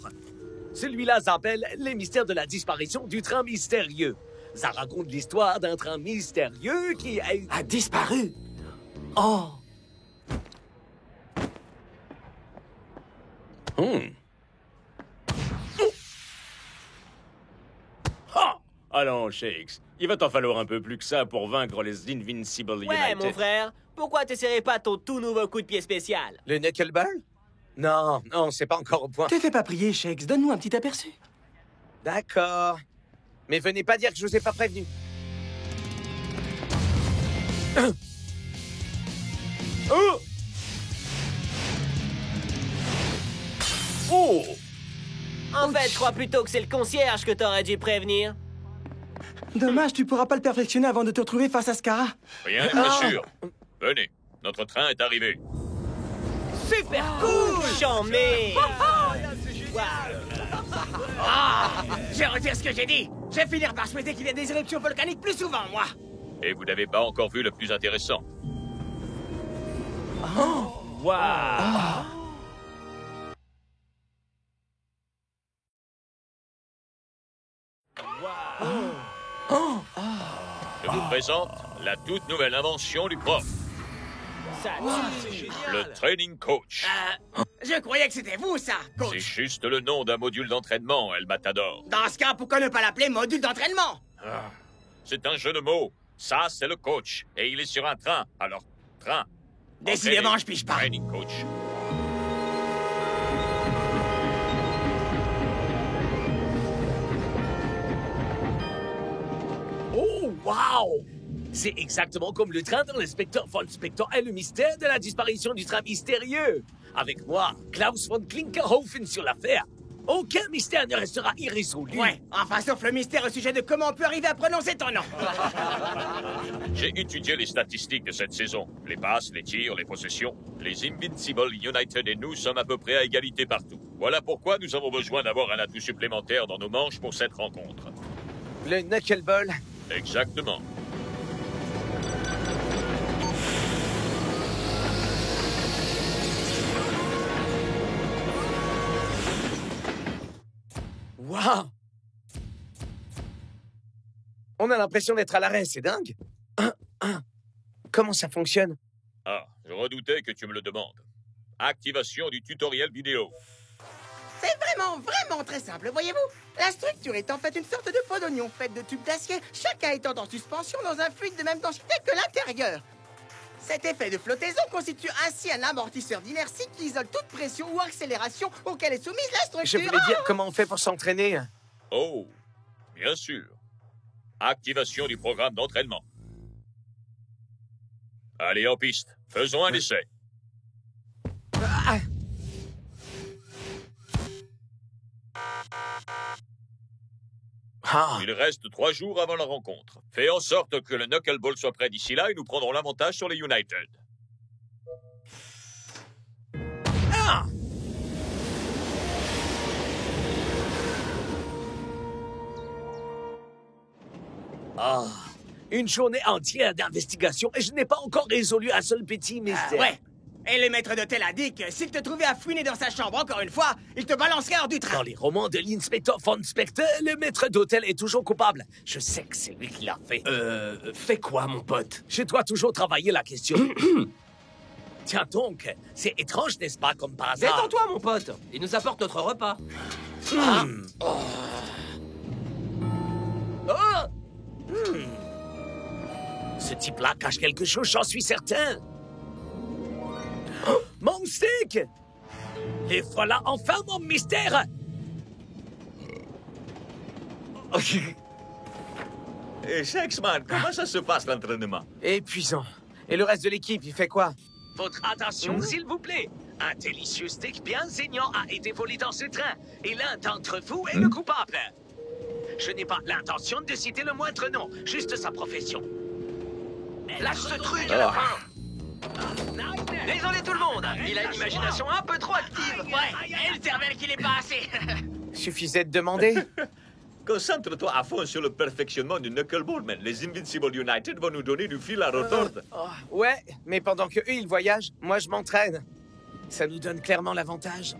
Celui-là s'appelle Les mystères de la disparition du train mystérieux. Ça raconte l'histoire d'un train mystérieux qui a disparu. Oh. Ha! Allons, Shakes, il va t'en falloir un peu plus que ça pour vaincre les Invincible United. Ouais, mon frère. Pourquoi t'essaierais pas ton tout nouveau coup de pied spécial? Le knuckleball? Non, c'est pas encore au point. Te fais pas prier, Shakes. Donne-nous un petit aperçu. D'accord. Mais venez pas dire que je vous ai pas prévenu. Oh! Oh! En fait, je crois plutôt que c'est le concierge que t'aurais dû prévenir. Dommage, tu pourras pas le perfectionner avant de te retrouver face à Scara. Rien n'est sûr. Venez, notre train est arrivé. Super cool! Chambé! Je retire ce que j'ai dit! Je vais finir par souhaiter qu'il y ait des éruptions volcaniques plus souvent, moi! Et vous n'avez pas encore vu le plus intéressant. Je vous présente la toute nouvelle invention du prof. Le Training Coach. Je croyais que c'était vous, ça, C'est coach! juste le nom d'un module d'entraînement, El Matador. Dans ce cas, pourquoi ne pas l'appeler module d'entraînement? C'est un jeu de mots. Ça, c'est le coach. Et il est sur un train. Alors, train. Décidément, Entraîné. je pige pas. Training Coach. Oh, wow! C'est exactement comme le train dans l'inspecteur Von Spector et le mystère de la disparition du train mystérieux. Avec moi, Klaus von Klinkerhofen sur l'affaire. Aucun mystère ne restera irrésolu. Ouais, enfin, sauf le mystère au sujet de comment on peut arriver à prononcer ton nom. J'ai étudié les statistiques de cette saison. Les passes, les tirs, les possessions. Les Invincible United et nous sommes à peu près à égalité partout. Voilà pourquoi nous avons besoin d'avoir un atout supplémentaire dans nos manches pour cette rencontre. Le knuckleball. Exactement. Wow! On a l'impression d'être à l'arrêt, c'est dingue. Comment ça fonctionne? Ah, je redoutais que tu me le demandes. Activation du tutoriel vidéo. C'est vraiment très simple, voyez-vous? La structure est en fait une sorte de peau d'oignon faite de tubes d'acier, chacun étant en suspension dans un fluide de même densité que l'intérieur. Cet effet de flottaison constitue ainsi un amortisseur d'inertie qui isole toute pression ou accélération auquel est soumise la structure. Je voulais dire comment on fait pour s'entraîner. Oh, bien sûr. Activation du programme d'entraînement. Allez, en piste. Faisons un essai. Il reste 3 jours avant la rencontre. Fais en sorte que le knuckleball soit prêt d'ici là et nous prendrons l'avantage sur les United. Une journée entière d'investigation et je n'ai pas encore résolu un seul petit mystère. Ouais. Et le maître d'hôtel a dit que s'il te trouvait à fouiner dans sa chambre encore une fois, il te balancerait hors du train. Dans les romans de l'inspecteur Von Spector, le maître d'hôtel est toujours coupable. Je sais que c'est lui qui l'a fait. Fais quoi, mon pote? Je dois toujours travailler la question. Tiens donc, c'est étrange, n'est-ce pas, comme par hasard? Détends-toi, mon pote. Il nous apporte notre repas. Ce type-là cache quelque chose, j'en suis certain. Oh, mon stick! Et voilà enfin mon mystère! Et Shakesman, comment ça se passe l'entraînement? Épuisant. Et le reste de l'équipe, il fait quoi? Votre attention, s'il vous plaît. Un délicieux steak bien saignant a été volé dans ce train. Et l'un d'entre vous est le coupable. Je n'ai pas l'intention de citer le moindre nom, juste sa profession. Lâche ce truc à la fin. Désolé tout le monde, il a une imagination un peu trop active. Ouais, et le cervelle qu'il est pas assez. Suffisait de demander. Concentre-toi à fond sur le perfectionnement du knuckleball, man. Les Invincible United vont nous donner du fil à retordre. Ouais, mais pendant que eux ils voyagent, moi je m'entraîne. Ça nous donne clairement l'avantage.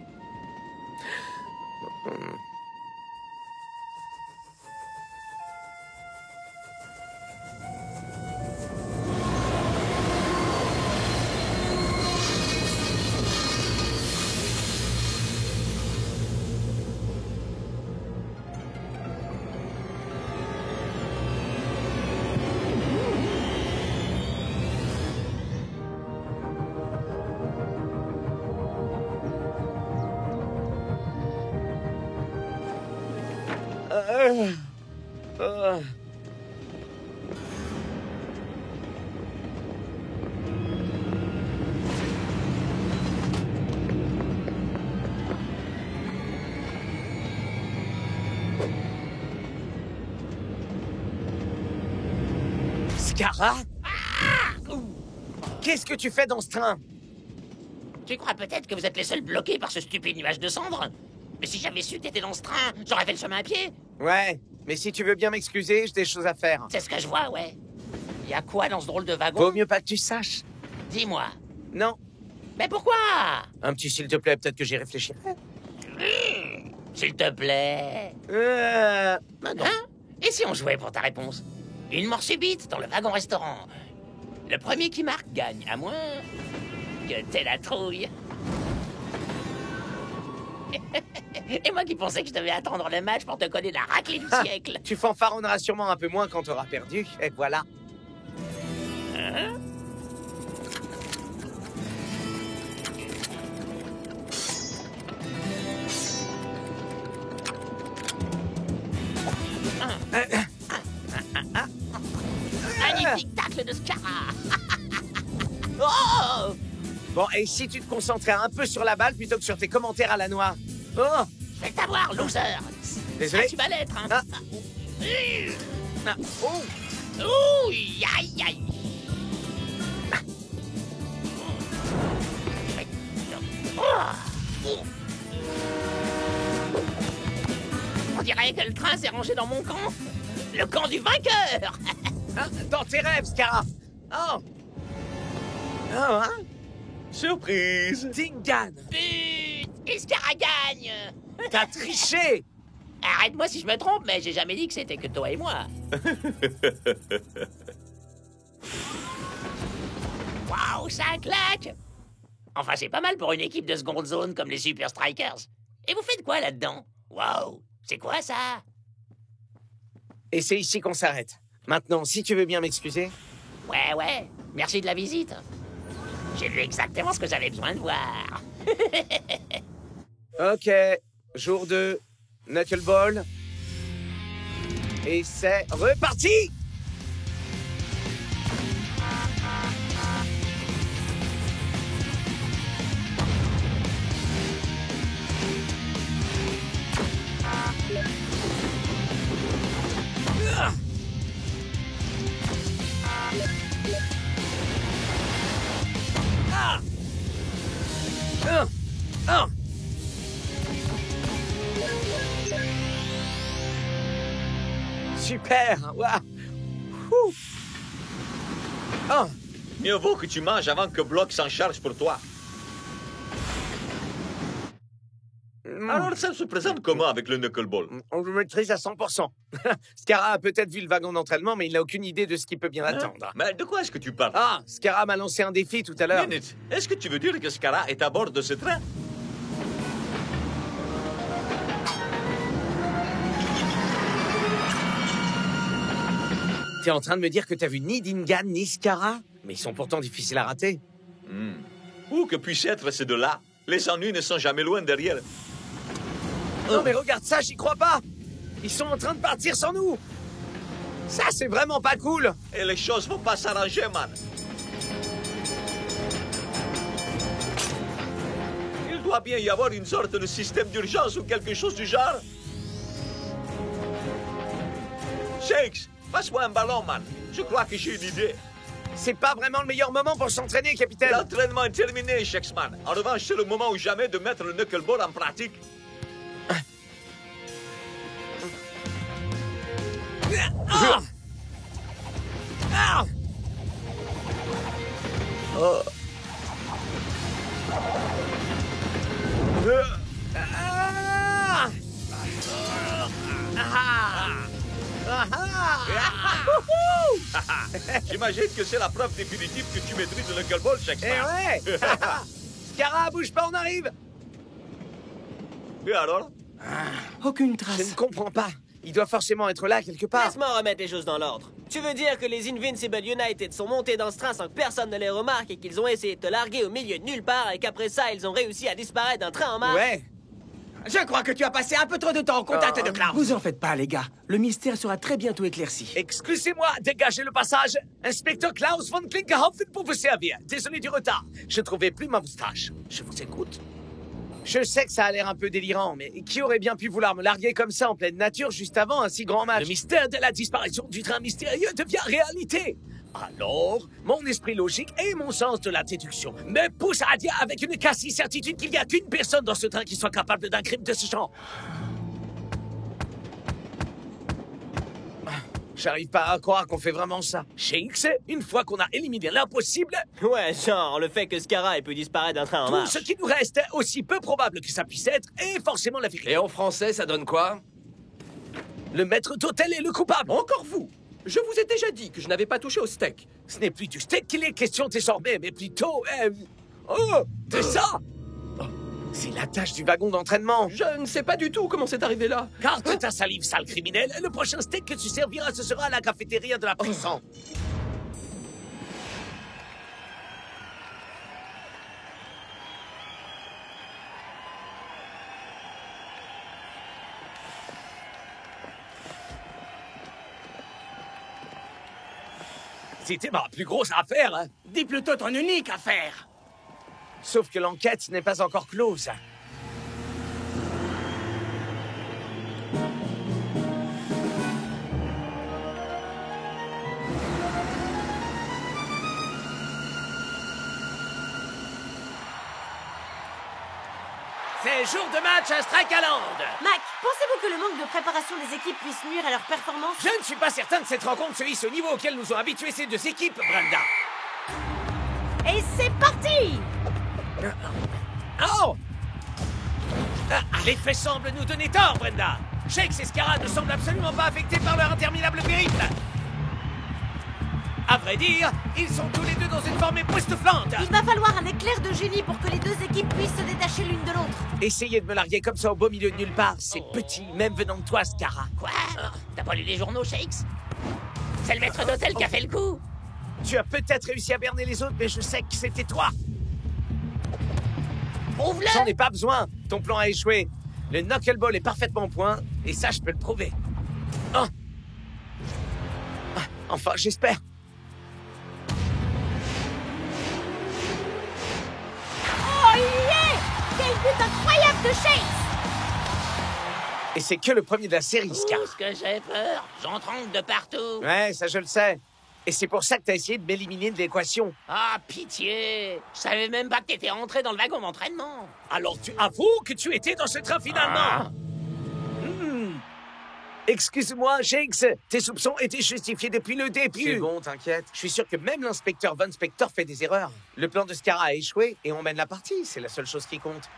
Scara? Qu'est-ce que tu fais dans ce train? Tu crois peut-être que vous êtes les seuls bloqués par ce stupide nuage de cendres? Mais si j'avais su que t'étais dans ce train, j'aurais fait le chemin à pied. Ouais, mais si tu veux bien m'excuser, j'ai des choses à faire. C'est ce que je vois, ouais. Y a quoi dans ce drôle de wagon? Vaut mieux pas que tu saches. Dis-moi. Non. Mais pourquoi? Un petit s'il te plaît, peut-être que j'y réfléchirai. S'il te plaît. Hein? Et si on jouait pour ta réponse? Une mort subite dans le wagon-restaurant. Le premier qui marque gagne, à moins que t'aies la trouille. Et moi qui pensais que je devais attendre le match pour te connaître la raclée du siècle. Tu fanfaronneras sûrement un peu moins quand t'auras perdu, et voilà. Hein? Magnifique tacle de Scara. Oh! Bon, et si tu te concentrais un peu sur la balle plutôt que sur tes commentaires à la noix? Oh! Je vais t'avoir, loser. Désolé. Ça, tu vas l'être, hein. Oh! Ouh, aïe, aïe. On dirait que le train s'est rangé dans mon camp. Le camp du vainqueur. Dans tes rêves, Scara. Oh! Oh, hein? Surprise! Dingan! But! Et Scara gagne. T'as triché! Arrête-moi si je me trompe, mais j'ai jamais dit que c'était que toi et moi. Waouh, ça claque! Enfin, c'est pas mal pour une équipe de seconde zone comme les Super Strikers. Et vous faites quoi là-dedans? Waouh, c'est quoi ça? Et c'est ici qu'on s'arrête. Maintenant, si tu veux bien m'excuser. Ouais, merci de la visite. J'ai vu exactement ce que j'avais besoin de voir. Ok, jour 2, knuckleball. Et c'est reparti! Super! Waouh! Oh! Mieux vaut que tu manges avant que Block s'en charge pour toi. Alors ça se présente comment avec le knuckleball? On le maîtrise à 100%. Scara a peut-être vu le wagon d'entraînement, mais il n'a aucune idée de ce qui peut bien attendre. Mais de quoi est-ce que tu parles? Ah, Scara m'a lancé un défi tout à l'heure. Minute, est-ce que tu veux dire que Scara est à bord de ce train? T'es en train de me dire que t'as vu ni Dingan ni Scara? Mais ils sont pourtant difficiles à rater. Où que puissent être ces deux-là, les ennuis ne sont jamais loin derrière. Non mais regarde ça, j'y crois pas! Ils sont en train de partir sans nous! Ça, c'est vraiment pas cool! Et les choses vont pas s'arranger, man. Il doit bien y avoir une sorte de système d'urgence ou quelque chose du genre. Shakes, passe-moi un ballon, man. Je crois que j'ai une idée. C'est pas vraiment le meilleur moment pour s'entraîner, capitaine. L'entraînement est terminé, Shakesman. En revanche, c'est le moment ou jamais de mettre le knuckleball en pratique. Ah! Ah! Oh. Ah! J'imagine que c'est la preuve définitive que tu maîtrises le knuckleball, Shakesman. Eh ouais! Scara, bouge pas, on arrive! Et alors? Aucune trace. Je ne comprends pas. Il doit forcément être là quelque part. Laisse-moi remettre les choses dans l'ordre. Tu veux dire que les Invincible United sont montés dans ce train sans que personne ne les remarque et qu'ils ont essayé de te larguer au milieu de nulle part et qu'après ça, ils ont réussi à disparaître d'un train en marche? Ouais. Je crois que tu as passé un peu trop de temps au contact de Klaus. Vous en faites pas, les gars. Le mystère sera très bientôt éclairci. Excusez-moi, dégagez le passage. Inspecteur Klaus von Klinkerhofen pour vous servir. Désolé du retard. Je trouvais plus ma moustache. Je vous écoute. Je sais que ça a l'air un peu délirant, mais qui aurait bien pu vouloir me larguer comme ça en pleine nature juste avant un si grand match? Le mystère de la disparition du train mystérieux devient réalité. Alors, mon esprit logique et mon sens de la déduction me poussent à dire avec une quasi-certitude qu'il n'y a qu'une personne dans ce train qui soit capable d'un crime de ce genre. J'arrive pas à croire qu'on fait vraiment ça. Shakes, une fois qu'on a éliminé l'impossible... Ouais, genre le fait que Scara ait pu disparaître d'un train en tout marche. ce qui nous reste, aussi peu probable que ça puisse être, est forcément la vérité. Et en français, ça donne quoi? Le maître d'hôtel est le coupable. Encore vous? Je vous ai déjà dit que je n'avais pas touché au steak. Ce n'est plus du steak qu'il est question désormais, mais plutôt... Oh, de ça! Oh, c'est la tâche du wagon d'entraînement. Je ne sais pas du tout comment c'est arrivé là. Garde ta salive, sale criminel. Le prochain steak que tu serviras, ce sera à la cafétéria de la prison. C'était ma plus grosse affaire, hein. Dis plutôt ton unique affaire. Sauf que l'enquête n'est pas encore close. C'est jour de match à Strikeland. Mac, pensez-vous que le manque de préparation des équipes puisse nuire à leur performance? Je ne suis pas certain que cette rencontre se hisse au niveau auquel nous ont habitués ces deux équipes, Brenda. Et c'est parti! Oh! Les faits semblent nous donner tort, Brenda. Shakes et Scara ne semblent absolument pas affectés par leur interminable périple. À vrai dire, ils sont tous les deux dans une forme époustouflante. Il va falloir un éclair de génie pour que les deux équipes puissent se détacher l'une de l'autre. Essayer de me larguer comme ça au beau milieu de nulle part, c'est petit, même venant de toi, Scara. Quoi? T'as pas lu les journaux, Shakes? C'est le maître d'hôtel qui a fait le coup. Tu as peut-être réussi à berner les autres, mais je sais que c'était toi. Prouve-le! J'en ai pas besoin. Ton plan a échoué. Le knuckleball est parfaitement au point, et ça, je peux le prouver. Oh. Enfin, j'espère. Oh yeah! Quel but incroyable de Shakes! Et c'est que le premier de la série, Scar. Ce que j'ai peur. J'en trompe de partout. Ouais, ça je le sais. Et c'est pour ça que t'as essayé de m'éliminer de l'équation. Ah, pitié. Je savais même pas que t'étais rentré dans le wagon d'entraînement. Alors tu avoues que tu étais dans ce train finalement. Excuse-moi, Shakes, tes soupçons étaient justifiés depuis le début. C'est bon, t'inquiète. Je suis sûr que même l'inspecteur Von Spector fait des erreurs. Le plan de Scara a échoué et on mène la partie, c'est la seule chose qui compte.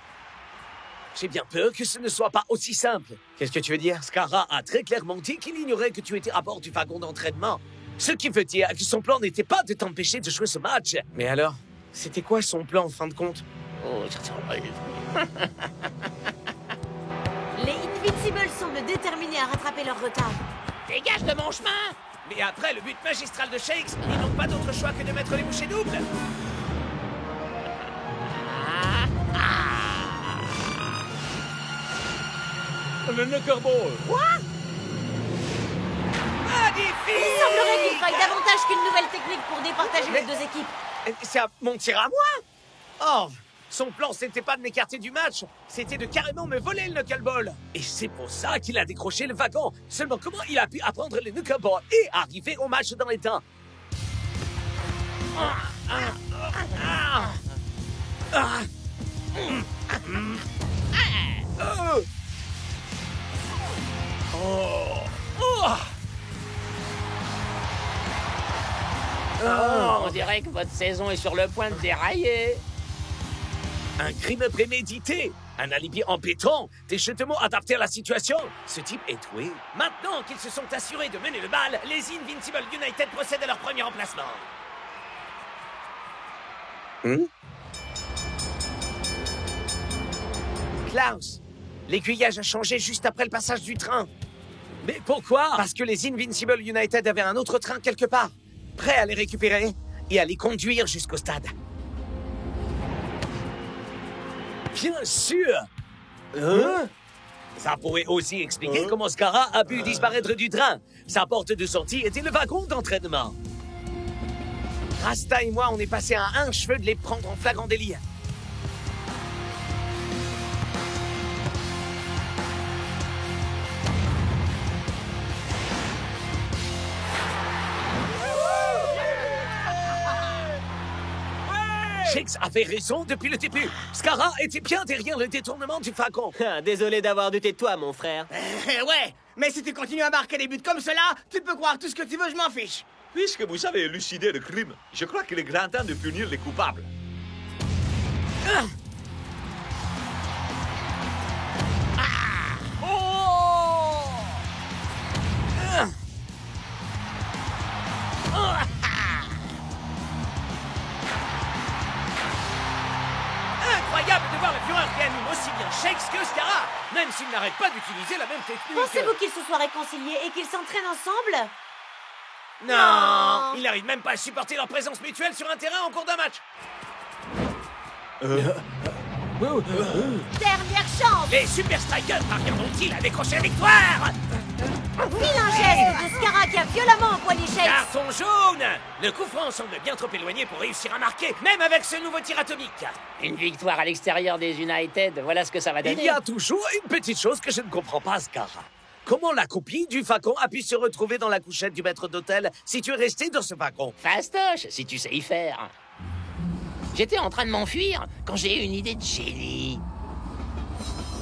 J'ai bien peur que ce ne soit pas aussi simple. Qu'est-ce que tu veux dire? Scara a très clairement dit qu'il ignorait que tu étais à bord du wagon d'entraînement. Ce qui veut dire que son plan n'était pas de t'empêcher de jouer ce match. Mais alors, c'était quoi son plan en fin de compte? Oh, Les Invincibles semblent déterminés à rattraper leur retard. Dégage de mon chemin! Mais après le but magistral de Shakes, ils n'ont pas d'autre choix que de mettre les bouchées doubles. Le knuckleball. Quoi? Magnifique! Il semblerait qu'il faille davantage qu'une nouvelle technique pour départager les deux équipes. C'est mon tir à moi? Oh, Son plan, c'était pas de m'écarter du match, c'était de carrément me voler le knuckleball. Et c'est pour ça qu'il a décroché le wagon. Seulement comment il a pu apprendre le knuckleball et arriver au match dans les temps? On dirait que votre saison est sur le point de dérailler. Un crime prémédité, un alibi embêtant, des jetements adaptés à la situation. Ce type est doué. Maintenant qu'ils se sont assurés de mener le bal, les Invincible United procèdent à leur premier emplacement. Klaus, l'aiguillage a changé juste après le passage du train. Mais pourquoi? Parce que les Invincible United avaient un autre train quelque part, prêt à les récupérer et à les conduire jusqu'au stade. Bien sûr! Ça pourrait aussi expliquer comment Scarra a pu disparaître du train. Sa porte de sortie était le wagon d'entraînement. Rasta et moi, on est passé à un cheveu de les prendre en flagrant délit. Shakes avait raison depuis le début. Scarra était bien derrière le détournement du wagon. Désolé d'avoir douté de toi, mon frère. Ouais, mais si tu continues à marquer des buts comme cela, tu peux croire tout ce que tu veux, je m'en fiche. Puisque vous avez élucidé le crime, je crois qu'il est grand temps de punir les coupables. Incroyable de voir le Führer qui anime aussi bien Shakes que Scarra, même s'il n'arrête pas d'utiliser la même technique. Pensez-vous qu'ils se soient réconciliés et qu'ils s'entraînent ensemble? Non, il n'arrive même pas à supporter leur présence mutuelle sur un terrain en cours d'un match. Dernière chance! Les Super Strikers parviendront-ils à décrocher la victoire? Vilain geste de Scarra qui a violemment empoigné Shakes. Carton jaune! Le coup franc semble bien trop éloigné pour réussir à marquer, même avec ce nouveau tir atomique. Une victoire à l'extérieur des United, voilà ce que ça va donner. Il y a toujours une petite chose que je ne comprends pas, Scarra. Comment la copie du wagon a pu se retrouver dans la couchette du maître d'hôtel si tu es resté dans ce wagon? Fastoche, si tu sais y faire. J'étais en train de m'enfuir quand j'ai eu une idée de génie.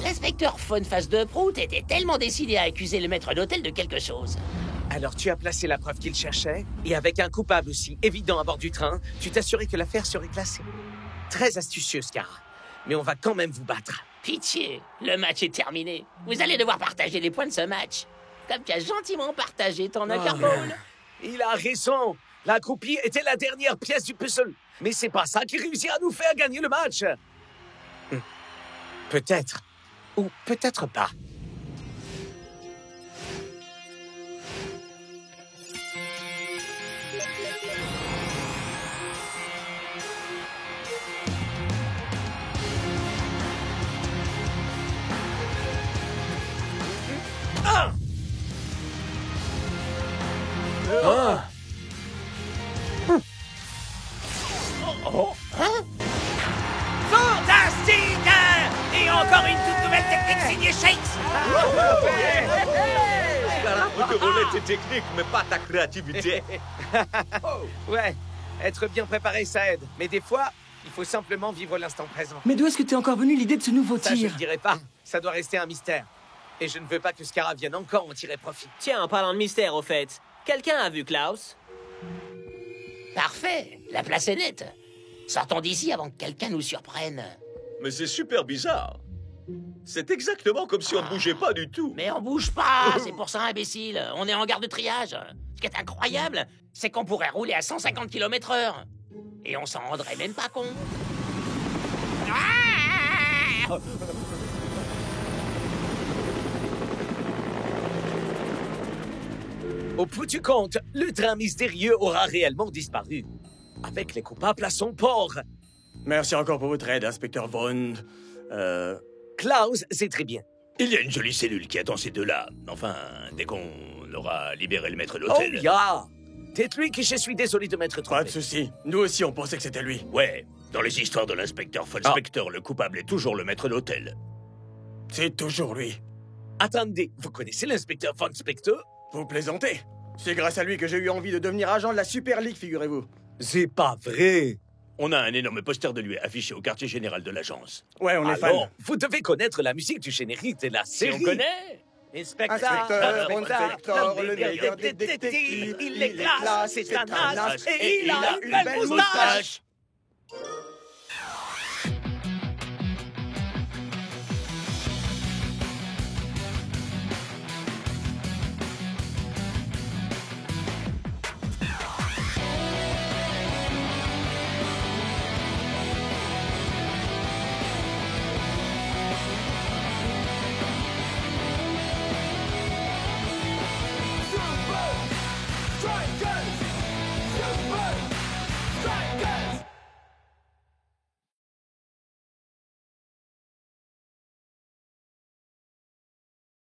L'inspecteur Von Face de Prout était tellement décidé à accuser le maître d'hôtel de quelque chose. Alors tu as placé la preuve qu'il cherchait, et avec un coupable aussi évident à bord du train, tu t'assurais que l'affaire serait classée. Très astucieux, Scarra. Mais on va quand même vous battre. Pitié, le match est terminé. Vous allez devoir partager les points de ce match. Comme tu as gentiment partagé ton knuckleball. Il a raison. La copie était la dernière pièce du puzzle. Mais c'est pas ça qui réussit à nous faire gagner le match. Peut-être. Ou peut-être pas. Fantastique! Et encore une toute nouvelle technique signée Shakes! Scarra peut te voler tes techniques, mais pas ta créativité. Ouais, être bien préparé, ça aide. Mais des fois, il faut simplement vivre l'instant présent. Mais d'où est-ce que t'es encore venu l'idée de ce nouveau Ça, je tir? ne dirai pas. Ça doit rester un mystère. Et je ne veux pas que Scarra vienne encore en tirer profit. Tiens, en parlant de mystère, au fait, quelqu'un a vu Klaus? Parfait, la place est nette. Sortons d'ici avant que quelqu'un nous surprenne. Mais c'est super bizarre. C'est exactement comme si on ne bougeait pas du tout. Mais on bouge pas, c'est pour ça, imbécile. On est en gare de triage. Ce qui est incroyable, c'est qu'on pourrait rouler à 150 km/h. Et on s'en rendrait même pas compte. Ah! Au bout du compte, le train mystérieux aura réellement disparu. Avec les coupables à son port. Merci encore pour votre aide, inspecteur Vaughn. Klaus, c'est très bien. Il y a une jolie cellule qui attend ces deux-là. Enfin, dès qu'on aura libéré le maître Oh, d'hôtel. ya! Dites-lui que je suis désolé de m'être trompé. Pas de souci. Nous aussi, on pensait que c'était lui. Ouais, Dans les histoires de l'inspecteur Von Spector, le coupable est toujours le maître d'hôtel. C'est toujours lui. Attendez, vous connaissez l'inspecteur Von Spector? Vous plaisantez? C'est grâce à lui que j'ai eu envie de devenir agent de la Super League, figurez-vous. C'est pas vrai. On a un énorme poster de lui affiché au quartier général de l'agence. Ouais, on est fan. Alors, vous devez connaître la musique du générique de la série. On connaît. Inspecteur, le meilleur détective, il est classe, c'est un as, et il a une belle moustache.